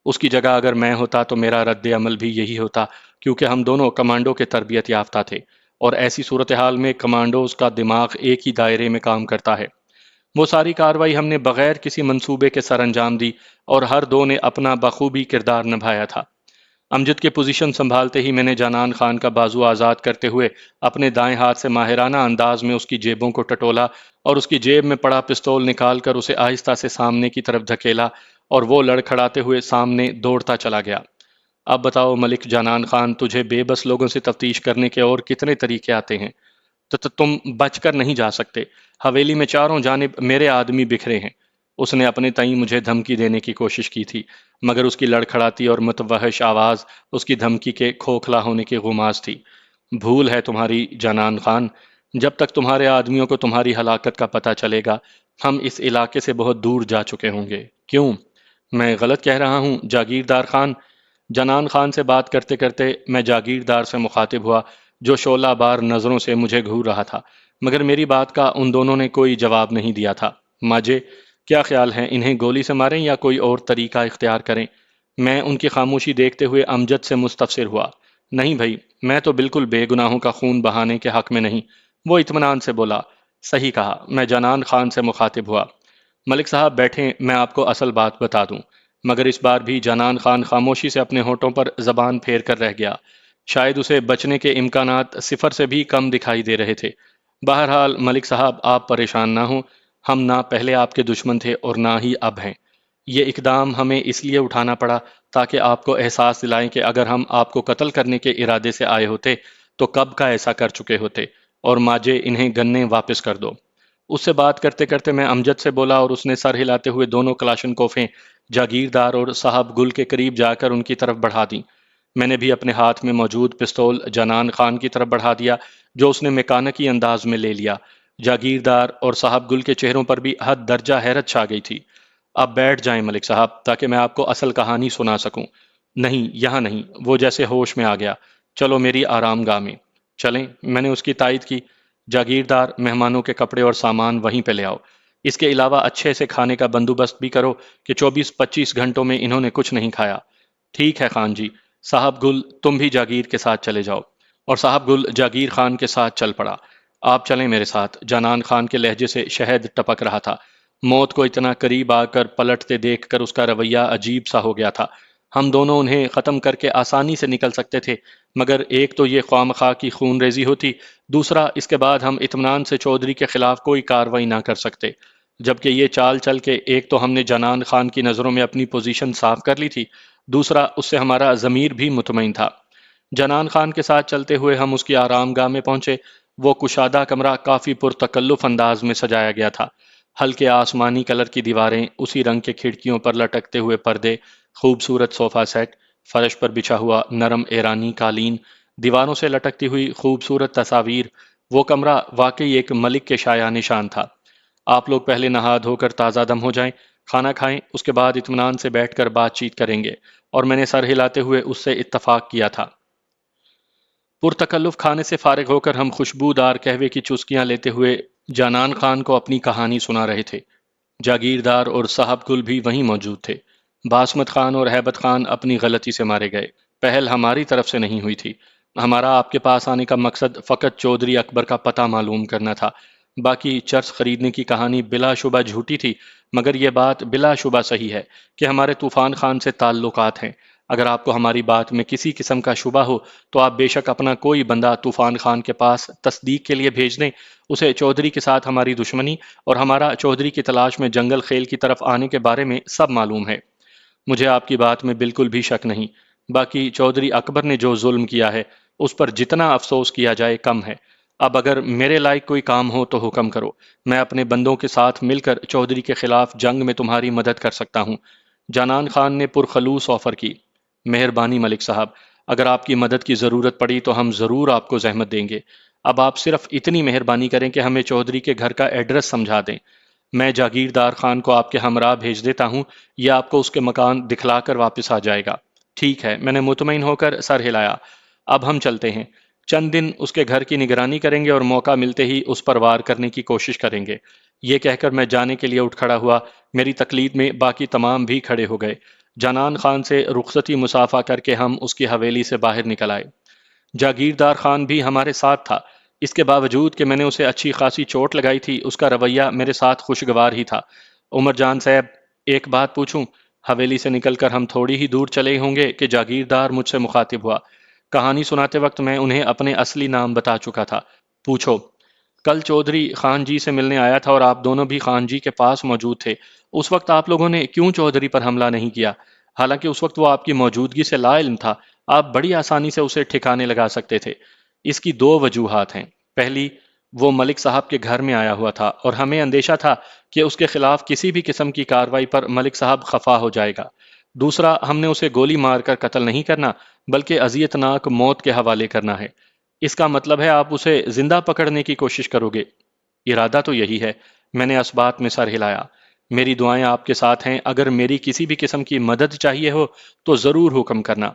Speaker 1: اس کی جگہ اگر میں ہوتا تو میرا رد عمل بھی یہی ہوتا، کیونکہ ہم دونوں کمانڈو کے تربیت یافتہ تھے، اور ایسی صورتحال میں کمانڈوز کا دماغ ایک ہی دائرے میں کام کرتا ہے۔ وہ ساری کارروائی ہم نے بغیر کسی منصوبے کے سر انجام دی اور ہر دو نے اپنا بخوبی کردار نبھایا تھا۔ امجد کے پوزیشن سنبھالتے ہی میں نے جنان خان کا بازو آزاد کرتے ہوئے اپنے دائیں ہاتھ سے ماہرانہ انداز میں اس کی جیبوں کو ٹٹولا اور اس کی جیب میں پڑا پستول نکال کر اسے آہستہ سے سامنے کی طرف دھکیلا، اور وہ لڑکھڑاتے ہوئے سامنے دوڑتا چلا گیا۔ اب بتاؤ ملک جنان خان، تجھے بے بس لوگوں سے تفتیش کرنے کے اور کتنے طریقے آتے ہیں؟ تو تم بچ کر نہیں جا سکتے۔ حویلی میں چاروں جانب میرے آدمی بکھرے ہیں۔ اس نے اپنے تئیں مجھے دھمکی دینے کی کوشش کی تھی، مگر اس کی لڑکھڑاتی اور متوحش آواز اس کی دھمکی کے کھوکھلا ہونے کی غماز تھی۔ بھول ہے تمہاری جنان خان، جب تک تمہارے آدمیوں کو تمہاری ہلاکت کا پتہ چلے گا ہم اس علاقے سے بہت دور جا چکے ہوں گے۔ کیوں؟ میں غلط کہہ رہا ہوں جاگیردار خان؟ جنان خان سے بات کرتے کرتے میں جاگیردار سے مخاطب ہوا، جو شعلہ بار نظروں سے مجھے گھور رہا تھا، مگر میری بات کا ان دونوں نے کوئی جواب نہیں دیا تھا۔ ماجے، کیا خیال ہے، انہیں گولی سے ماریں یا کوئی اور طریقہ اختیار کریں؟ میں ان کی خاموشی دیکھتے ہوئے امجد سے مستفسر ہوا۔ نہیں بھائی، میں تو بالکل بے گناہوں کا خون بہانے کے حق میں نہیں، وہ اطمینان سے بولا۔ صحیح کہا، میں جنان خان سے مخاطب ہوا۔ ملک صاحب بیٹھیں، میں آپ کو اصل بات بتا دوں۔ مگر اس بار بھی جنان خان خاموشی سے اپنے ہونٹوں پر زبان پھیر کر رہ گیا۔ شاید اسے بچنے کے امکانات صفر سے بھی کم دکھائی دے رہے تھے۔ بہرحال ملک صاحب، آپ پریشان نہ ہوں، ہم نہ پہلے آپ کے دشمن تھے اور نہ ہی اب ہیں۔ یہ اقدام ہمیں اس لیے اٹھانا پڑا تاکہ آپ کو احساس دلائیں کہ اگر ہم آپ کو قتل کرنے کے ارادے سے آئے ہوتے تو کب کا ایسا کر چکے ہوتے، اور ماجے انہیں گنے واپس کر دو۔ اس سے بات کرتے کرتے میں امجد سے بولا اور اس نے سر ہلاتے ہوئے دونوں کلاشن کوفیں جاگیردار اور صاحب گل کے قریب جا کر ان کی طرف بڑھا دیں۔ میں نے بھی اپنے ہاتھ میں موجود پستول جنان خان کی طرف بڑھا دیا، جو اس نے میکانکی انداز میں لے لیا۔ جاگیردار اور صاحب گل کے چہروں پر بھی حد درجہ حیرت چھا گئی تھی۔ اب بیٹھ جائیں ملک صاحب، تاکہ میں آپ کو اصل کہانی سنا سکوں۔ نہیں، یہاں نہیں، وہ جیسے ہوش میں آ گیا۔ چلو میری آرام گاہ میں چلیں، میں نے اس کی تائید کی۔ جاگیردار، مہمانوں کے کپڑے اور سامان وہیں پہ لے آؤ۔ اس کے علاوہ اچھے سے کھانے کا بندوبست بھی کرو کہ 24-25 گھنٹوں میں انہوں نے کچھ نہیں کھایا۔ ٹھیک ہے خان جی۔ صاحب گل، تم بھی جاگیر کے ساتھ چلے جاؤ۔ اور صاحب گل جاگیر خان کے ساتھ چل پڑا۔ آپ چلیں میرے ساتھ۔ جنان خان کے لہجے سے شہد ٹپک رہا تھا۔ موت کو اتنا قریب آ کر پلٹتے دیکھ کر اس کا رویہ عجیب سا ہو گیا تھا۔ ہم دونوں انہیں ختم کر کے آسانی سے نکل سکتے تھے، مگر ایک تو یہ خوامخواہ کی خون ریزی ہوتی، دوسرا اس کے بعد ہم اطمینان سے چودھری کے خلاف کوئی کاروائی نہ کر سکتے۔ جبکہ یہ چال چل کے ایک تو ہم نے جنان خان کی نظروں میں اپنی پوزیشن صاف کر لی تھی، دوسرا اس سے ہمارا ضمیر بھی مطمئن تھا۔ جنان خان کے ساتھ چلتے ہوئے ہم اس کی آرام گاہ میں پہنچے۔ وہ کشادہ کمرہ کافی پرتکلف انداز میں سجایا گیا تھا۔ ہلکے آسمانی کلر کی دیواریں، اسی رنگ کے کھڑکیوں پر لٹکتے ہوئے پردے، خوبصورت صوفہ سیٹ، فرش پر بچھا ہوا نرم ایرانی قالین، دیواروں سے لٹکتی ہوئی خوبصورت تصاویر۔ وہ کمرہ واقعی ایک ملک کے شایع نشان تھا۔ آپ لوگ پہلے نہا دھو کر تازہ دم ہو جائیں، کھانا کھائیں، اس کے بعد اطمینان سے بیٹھ کر بات چیت کریں گے، اور میں نے سر ہلاتے ہوئے اس سے اتفاق کیا تھا۔ پرتکلف کھانے سے فارغ ہو کر ہم خوشبودار قہوے کی چسکیاں لیتے ہوئے جنان خان کو اپنی کہانی سنا رہے تھے۔ جاگیردار اور صاحب گل بھی وہیں موجود تھے۔ باسمت خان اور ہیبت خان اپنی غلطی سے مارے گئے۔ پہل ہماری طرف سے نہیں ہوئی تھی۔ ہمارا آپ کے پاس آنے کا مقصد فقط چودھری اکبر کا پتہ معلوم کرنا تھا۔ باقی چرس خریدنے کی کہانی بلا شبہ جھوٹی تھی، مگر یہ بات بلا شبہ صحیح ہے کہ ہمارے طوفان خان سے تعلقات ہیں۔ اگر آپ کو ہماری بات میں کسی قسم کا شبہ ہو تو آپ بے شک اپنا کوئی بندہ طوفان خان کے پاس تصدیق کے لیے بھیج دیں۔ اسے چودھری کے ساتھ ہماری دشمنی اور ہمارا چودھری کی تلاش میں جنگل خیل کی طرف آنے کے بارے میں سب معلوم ہے۔ مجھے آپ کی بات میں بالکل بھی شک نہیں۔ باقی چودھری اکبر نے جو ظلم کیا ہے اس پر جتنا افسوس کیا جائے کم ہے۔ اب اگر میرے لائق کوئی کام ہو تو حکم کرو، میں اپنے بندوں کے ساتھ مل کر چودھری کے خلاف جنگ میں تمہاری مدد کر سکتا ہوں۔ جانان خان نے پرخلوص آفر کی۔ مہربانی ملک صاحب، اگر آپ کی مدد کی ضرورت پڑی تو ہم ضرور آپ کو زحمت دیں گے۔ اب آپ صرف اتنی مہربانی کریں کہ ہمیں چودھری کے گھر کا ایڈریس سمجھا دیں۔ میں جاگیردار خان کو آپ کے ہمراہ بھیج دیتا ہوں، یہ آپ کو اس کے مکان دکھلا کر واپس آ جائے گا۔ ٹھیک ہے، میں نے مطمئن ہو کر سر ہلایا۔ اب ہم چلتے ہیں۔ چند دن اس کے گھر کی نگرانی کریں گے اور موقع ملتے ہی اس پر وار کرنے کی کوشش کریں گے۔ یہ کہہ کر میں جانے کے لیے اٹھ کھڑا ہوا۔ میری تقلید میں باقی تمام بھی کھڑے ہو گئے۔ جانان خان سے رخصتی مصافحہ کر کے ہم اس کی حویلی سے باہر نکل آئے۔ جاگیردار خان بھی ہمارے ساتھ تھا۔ اس کے باوجود کہ میں نے اسے اچھی خاصی چوٹ لگائی تھی، اس کا رویہ میرے ساتھ خوشگوار ہی تھا۔ عمر جان صاحب، ایک بات پوچھوں؟ حویلی سے نکل کر ہم تھوڑی ہی دور چلے ہوں گے کہ جاگیردار مجھ سے مخاطب ہوا۔ کہانی سناتے وقت میں انہیں اپنے اصلی نام بتا چکا تھا۔ پوچھو۔ کل چودھری خان جی سے ملنے آیا تھا اور آپ دونوں بھی خان جی کے پاس موجود تھے۔ اس وقت آپ لوگوں نے کیوں چودھری پر حملہ نہیں کیا؟ حالانکہ اس وقت وہ آپ کی موجودگی سے لا علم تھا، آپ بڑی آسانی سے اسے ٹھکانے لگا سکتے تھے۔ اس کی دو وجوہات ہیں۔ پہلی، وہ ملک صاحب کے گھر میں آیا ہوا تھا اور ہمیں اندیشہ تھا کہ اس کے خلاف کسی بھی قسم کی کارروائی پر ملک صاحب خفا ہو جائے گا۔ دوسرا، ہم نے اسے گولی مار کر قتل نہیں کرنا بلکہ اذیتناک موت کے حوالے کرنا ہے۔ اس کا مطلب ہے آپ اسے زندہ پکڑنے کی کوشش کرو گے؟ ارادہ تو یہی ہے۔ میں نے اس بات میں سر ہلایا۔ میری دعائیں آپ کے ساتھ ہیں، اگر میری کسی بھی قسم کی مدد چاہیے ہو تو ضرور حکم کرنا۔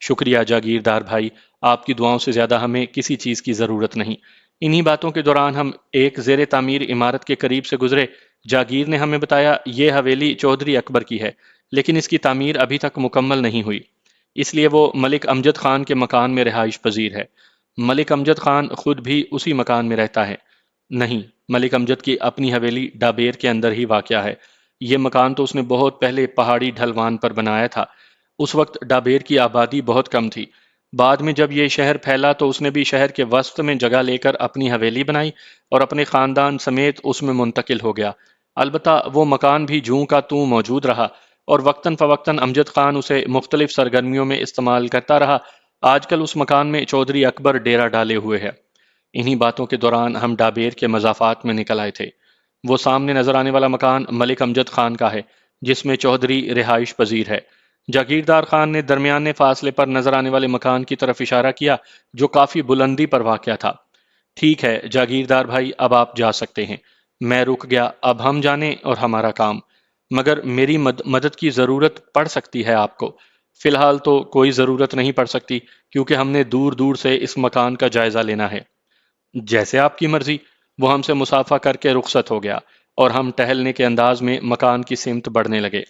Speaker 1: شکریہ جاگیردار بھائی، آپ کی دعاؤں سے زیادہ ہمیں کسی چیز کی ضرورت نہیں۔ انہی باتوں کے دوران ہم ایک زیر تعمیر عمارت کے قریب سے گزرے۔ جاگیر نے ہمیں بتایا یہ حویلی چودھری اکبر کی ہے، لیکن اس کی تعمیر ابھی تک مکمل نہیں ہوئی، اس لیے وہ ملک امجد خان کے مکان میں رہائش پذیر ہے۔ ملک امجد خان خود بھی اسی مکان میں رہتا ہے؟ نہیں، ملک امجد کی اپنی حویلی ڈابیر کے اندر ہی واقع ہے۔ یہ مکان تو اس نے بہت پہلے پہاڑی ڈھلوان پر بنایا تھا۔ اس وقت ڈابیر کی آبادی بہت کم تھی۔ بعد میں جب یہ شہر پھیلا تو اس نے بھی شہر کے وسط میں جگہ لے کر اپنی حویلی بنائی اور اپنے خاندان سمیت اس میں منتقل ہو گیا۔ البتہ وہ مکان بھی جوں کا توں موجود رہا اور وقتاً فوقتاً امجد خان اسے مختلف سرگرمیوں میں استعمال کرتا رہا۔ آج کل اس مکان میں چودھری اکبر ڈیرا ڈالے ہوئے ہے۔ انہی باتوں کے دوران ہم ڈابیر کے مضافات میں نکل آئے تھے۔ وہ سامنے نظر آنے والا مکان ملک امجد خان کا ہے، جس میں چودھری رہائش پذیر ہے۔ جاگیردار خان نے درمیانے فاصلے پر نظر آنے والے مکان کی طرف اشارہ کیا جو کافی بلندی پر واقع تھا۔ ٹھیک ہے جاگیردار بھائی، اب آپ جا سکتے ہیں۔ میں رک گیا۔ اب ہم جانے اور ہمارا کام۔ مگر میری مدد کی ضرورت پڑ سکتی ہے آپ کو؟ فی الحال تو کوئی ضرورت نہیں پڑ سکتی، کیونکہ ہم نے دور دور سے اس مکان کا جائزہ لینا ہے۔ جیسے آپ کی مرضی۔ وہ ہم سے مصافحہ کر کے رخصت ہو گیا اور ہم ٹہلنے کے انداز میں مکان کی سمت بڑھنے لگے۔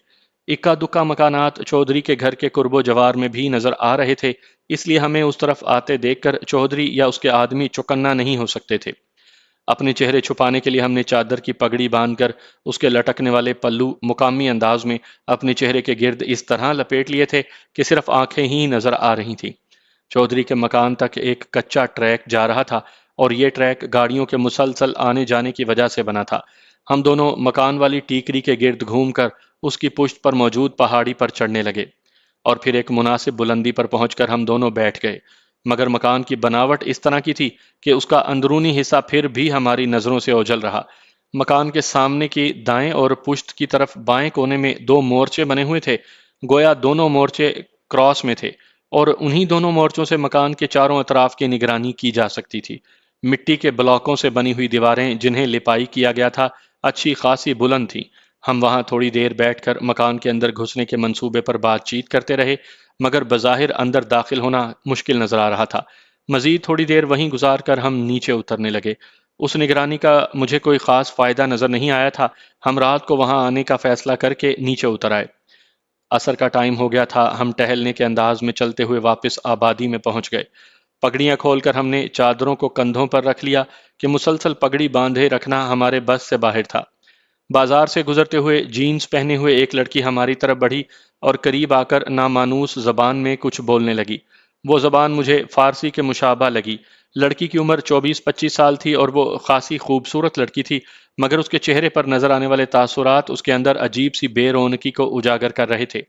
Speaker 1: اکا دکا مکانات چودھری کے گھر کے قرب و جوار میں بھی نظر آ رہے تھے، اس لیے ہمیں اس طرف آتے دیکھ کر چودھری یا اس کے آدمی چوکنا نہیں ہو سکتے تھے۔ اپنے چہرے چھپانے کے لیے ہم نے چادر کی پگڑی باندھ کر اس کے لٹکنے والے پلو مقامی انداز میں اپنے چہرے کے گرد اس طرح لپیٹ لیے تھے کہ صرف آنکھیں ہی نظر آ رہی تھیں۔ چودھری کے مکان تک ایک کچا ٹریک جا رہا تھا اور یہ ٹریک گاڑیوں کے مسلسل آنے جانے کی وجہ سے بنا تھا۔ ہم دونوں مکان والی ٹیکری کے گرد گھوم کر اس کی پشت پر موجود پہاڑی پر چڑھنے لگے اور پھر ایک مناسب بلندی پر پہنچ کر ہم دونوں بیٹھ گئے۔ مگر مکان کی بناوٹ اس طرح کی تھی کہ اس کا اندرونی حصہ پھر بھی ہماری نظروں سے اوجھل رہا۔ مکان کے سامنے کی دائیں اور پشت کی طرف بائیں کونے میں دو مورچے بنے ہوئے تھے، گویا دونوں مورچے کراس میں تھے، اور انہی دونوں مورچوں سے مکان کے چاروں اطراف کی نگرانی کی جا سکتی تھی۔ مٹی کے بلاکوں سے بنی ہوئی دیواریں جنہیں لپائی کیا گیا تھا اچھی خاصی بلند تھیں۔ ہم وہاں تھوڑی دیر بیٹھ کر مکان کے اندر گھسنے کے منصوبے پر بات چیت کرتے رہے، مگر بظاہر اندر داخل ہونا مشکل نظر آ رہا تھا۔ مزید تھوڑی دیر وہیں گزار کر ہم نیچے اترنے لگے۔ اس نگرانی کا مجھے کوئی خاص فائدہ نظر نہیں آیا تھا۔ ہم رات کو وہاں آنے کا فیصلہ کر کے نیچے اتر آئے۔ عصر کا ٹائم ہو گیا تھا۔ ہم ٹہلنے کے انداز میں چلتے ہوئے واپس آبادی میں پہنچ گئے۔ پگڑیاں کھول کر ہم نے چادروں کو کندھوں پر رکھ لیا کہ مسلسل پگڑی باندھے رکھنا ہمارے بس سے باہر تھا۔ بازار سے گزرتے ہوئے جینز پہنے ہوئے ایک لڑکی ہماری طرف بڑھی اور قریب آ کر نامانوس زبان میں کچھ بولنے لگی۔ وہ زبان مجھے فارسی کے مشابہ لگی۔ لڑکی کی عمر 24-25 سال تھی اور وہ خاصی خوبصورت لڑکی تھی، مگر اس کے چہرے پر نظر آنے والے تاثرات اس کے اندر عجیب سی بے رونقی کو اجاگر کر رہے تھے۔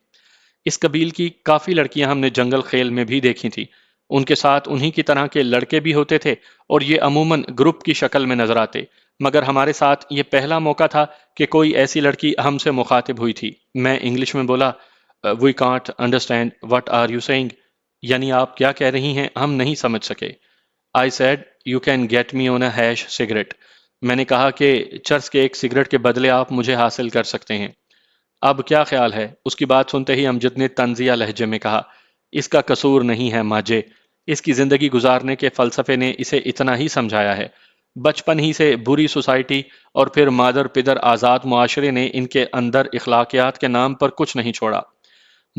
Speaker 1: اس قبیل کی کافی لڑکیاں ہم نے جنگل خیل میں بھی دیکھی تھیں۔ ان کے ساتھ انہی کی طرح کے لڑکے بھی ہوتے تھے اور یہ عموماً گروپ کی شکل میں نظر آتے، مگر ہمارے ساتھ یہ پہلا موقع تھا کہ کوئی ایسی لڑکی ہم سے مخاطب ہوئی تھی۔ میں انگلش میں بولا، "we can't understand what are you saying", یعنی آپ کیا کہہ رہی ہیں ہم نہیں سمجھ سکے۔ I said you can get me on a hash cigarette, میں نے کہا کہ چرس کے ایک سگریٹ کے بدلے آپ مجھے حاصل کر سکتے ہیں۔ اب کیا خیال ہے؟ اس کی بات سنتے ہی امجد نے طنزیہ لہجے میں کہا، اس کا قصور نہیں ہے ماجے، اس کی زندگی گزارنے کے فلسفے نے اسے اتنا ہی سمجھایا ہے۔ بچپن ہی سے بری سوسائٹی اور پھر مادر پدر آزاد معاشرے نے ان کے اندر اخلاقیات کے نام پر کچھ نہیں چھوڑا۔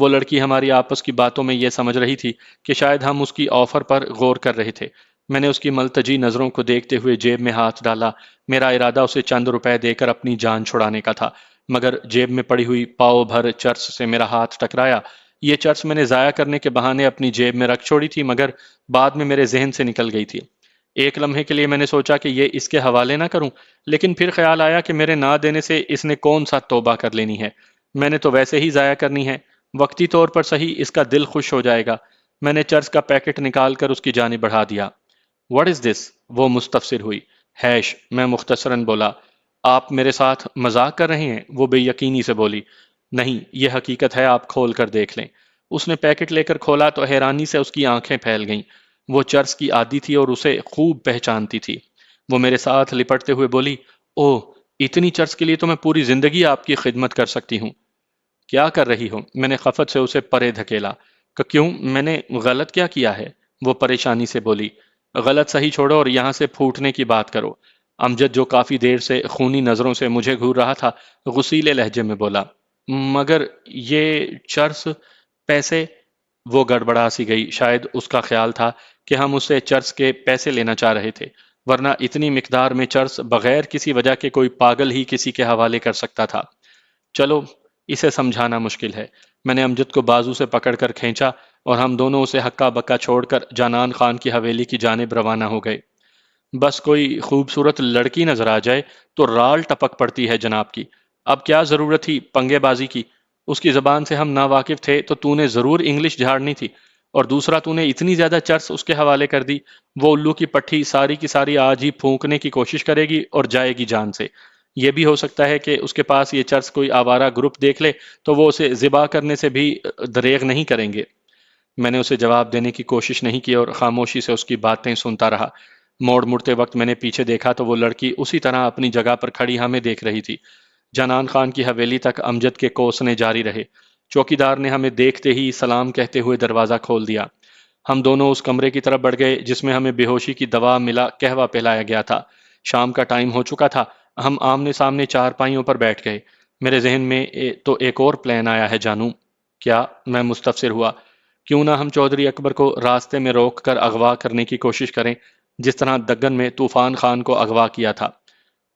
Speaker 1: وہ لڑکی ہماری آپس کی باتوں میں یہ سمجھ رہی تھی کہ شاید ہم اس کی آفر پر غور کر رہے تھے۔ میں نے اس کی ملتجی نظروں کو دیکھتے ہوئے جیب میں ہاتھ ڈالا۔ میرا ارادہ اسے چند روپے دے کر اپنی جان چھڑانے کا تھا، مگر جیب میں پڑی ہوئی پاؤ بھر چرس سے میرا ہاتھ ٹکرایا۔ یہ چرس میں نے ضائع کرنے کے بہانے اپنی جیب میں رکھ چھوڑی تھی، مگر بعد میں میرے ذہن سے نکل گئی تھی۔ ایک لمحے کے لیے میں نے سوچا کہ یہ اس کے حوالے نہ کروں، لیکن پھر خیال آیا کہ میرے نہ دینے سے اس نے کون سا توبہ کر لینی ہے، میں نے تو ویسے ہی ضائع کرنی ہے، وقتی طور پر صحیح اس کا دل خوش ہو جائے گا۔ میں نے چرس کا پیکٹ نکال کر اس کی جانب بڑھا دیا۔ "واٹ از دس"، وہ مستفسر ہوئی۔ "ہیش"، میں مختصراً بولا۔ "آپ میرے ساتھ مذاق کر رہے ہیں"، وہ بے یقینی سے بولی۔ "نہیں، یہ حقیقت ہے، آپ کھول کر دیکھ لیں"۔ اس نے پیکٹ لے کر کھولا تو حیرانی سے اس کی آنکھیں پھیل گئیں۔ وہ چرس کی عادی تھی اور اسے خوب پہچانتی تھی۔ وہ میرے ساتھ لپٹتے ہوئے بولی، "اوہ، اتنی چرس کے لیے تو میں پوری زندگی آپ کی خدمت کر سکتی ہوں"۔ "کیا کر رہی ہو"، میں نے خفت سے اسے پرے دھکیلا۔ "کیوں، میں نے غلط کیا ہے"، وہ پریشانی سے بولی۔ "غلط صحیح چھوڑو اور یہاں سے پھوٹنے کی بات کرو"۔ امجد جو کافی دیر سے خونی نظروں سے مجھے گھور رہا تھا، غصیلے لہجے میں بولا، "مگر یہ چرس، پیسے"۔ وہ گڑبڑا سی گئی، شاید اس کا خیال تھا کہ ہم اس سے چرس کے پیسے لینا چاہ رہے تھے، ورنہ اتنی مقدار میں چرس بغیر کسی وجہ کے کوئی پاگل ہی کسی کے حوالے کر سکتا تھا۔ "چلو، اسے سمجھانا مشکل ہے"، میں نے امجد کو بازو سے پکڑ کر کھینچا اور ہم دونوں اسے ہکا بکا چھوڑ کر جانان خان کی حویلی کی جانب روانہ ہو گئے۔ بس کوئی خوبصورت لڑکی نظر آ جائے تو رال ٹپک پڑتی ہے جناب کی۔ اب کیا ضرورت تھی پنگے بازی کی؟ اس کی زبان سے ہم ناواقف تھے تو تو نے ضرور انگلش جھاڑنی تھی، اور دوسرا تو نے اتنی زیادہ چرس اس کے حوالے کر دی، وہ الو کی پٹھی ساری کی ساری آج ہی پھونکنے کی کوشش کرے گی اور جائے گی جان سے۔ یہ بھی ہو سکتا ہے کہ اس کے پاس یہ چرس کوئی آوارہ گروپ دیکھ لے تو وہ اسے ذبح کرنے سے بھی دریغ نہیں کریں گے۔ میں نے اسے جواب دینے کی کوشش نہیں کی اور خاموشی سے اس کی باتیں سنتا رہا۔ موڑ مڑتے وقت میں نے پیچھے دیکھا تو وہ لڑکی اسی طرح اپنی جگہ پر کھڑی ہمیں دیکھ رہی تھی۔ جانان خان کی حویلی تک امجد کے کوسنے جاری رہے۔ چوکیدار نے ہمیں دیکھتے ہی سلام کہتے ہوئے دروازہ کھول دیا۔ ہم دونوں اس کمرے کی طرف بڑھ گئے جس میں ہمیں بے ہوشی کی دوا ملا قہوہ پلایا گیا تھا۔ شام کا ٹائم ہو چکا تھا۔ ہم آمنے سامنے چارپائیوں پر بیٹھ گئے۔ میرے ذہن میں تو ایک اور پلان آیا ہے جانو۔ "کیا"، میں مستفسر ہوا۔ "کیوں نہ ہم چودھری اکبر کو راستے میں روک کر اغوا کرنے کی کوشش کریں، جس طرح دگن میں طوفان خان کو اغوا کیا تھا"۔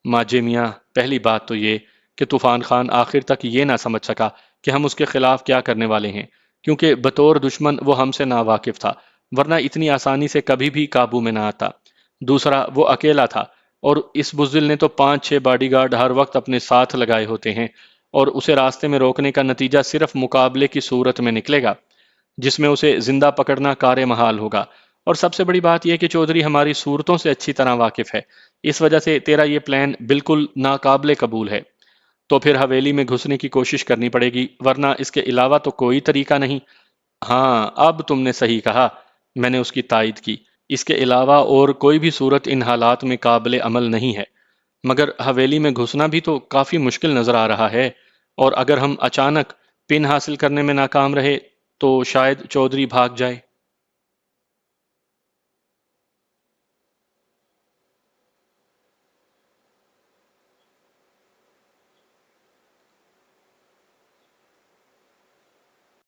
Speaker 1: "ماجے میاں، پہلی بات تو یہ کہ طوفان خان آخر تک یہ نہ سمجھ سکا کہ ہم اس کے خلاف کیا کرنے والے ہیں، کیونکہ بطور دشمن وہ ہم سے ناواقف تھا، ورنہ اتنی آسانی سے کبھی بھی قابو میں نہ آتا۔ دوسرا، وہ اکیلا تھا، اور اس بزدل نے تو 5-6 باڈی گارڈ ہر وقت اپنے ساتھ لگائے ہوتے ہیں، اور اسے راستے میں روکنے کا نتیجہ صرف مقابلے کی صورت میں نکلے گا، جس میں اسے زندہ پکڑنا کار محال ہوگا۔ اور سب سے بڑی بات یہ کہ چودھری ہماری صورتوں سے اچھی طرح واقف ہے، اس وجہ سے تیرا یہ پلان بالکل ناقابل قبول ہے۔ تو پھر حویلی میں گھسنے کی کوشش کرنی پڑے گی، ورنہ اس کے علاوہ تو کوئی طریقہ نہیں"۔ "ہاں، اب تم نے صحیح کہا"، میں نے اس کی تائید کی۔ "اس کے علاوہ اور کوئی بھی صورت ان حالات میں قابل عمل نہیں ہے، مگر حویلی میں گھسنا بھی تو کافی مشکل نظر آ رہا ہے، اور اگر ہم اچانک پن حاصل کرنے میں ناکام رہے تو شاید چودھری بھاگ جائے"۔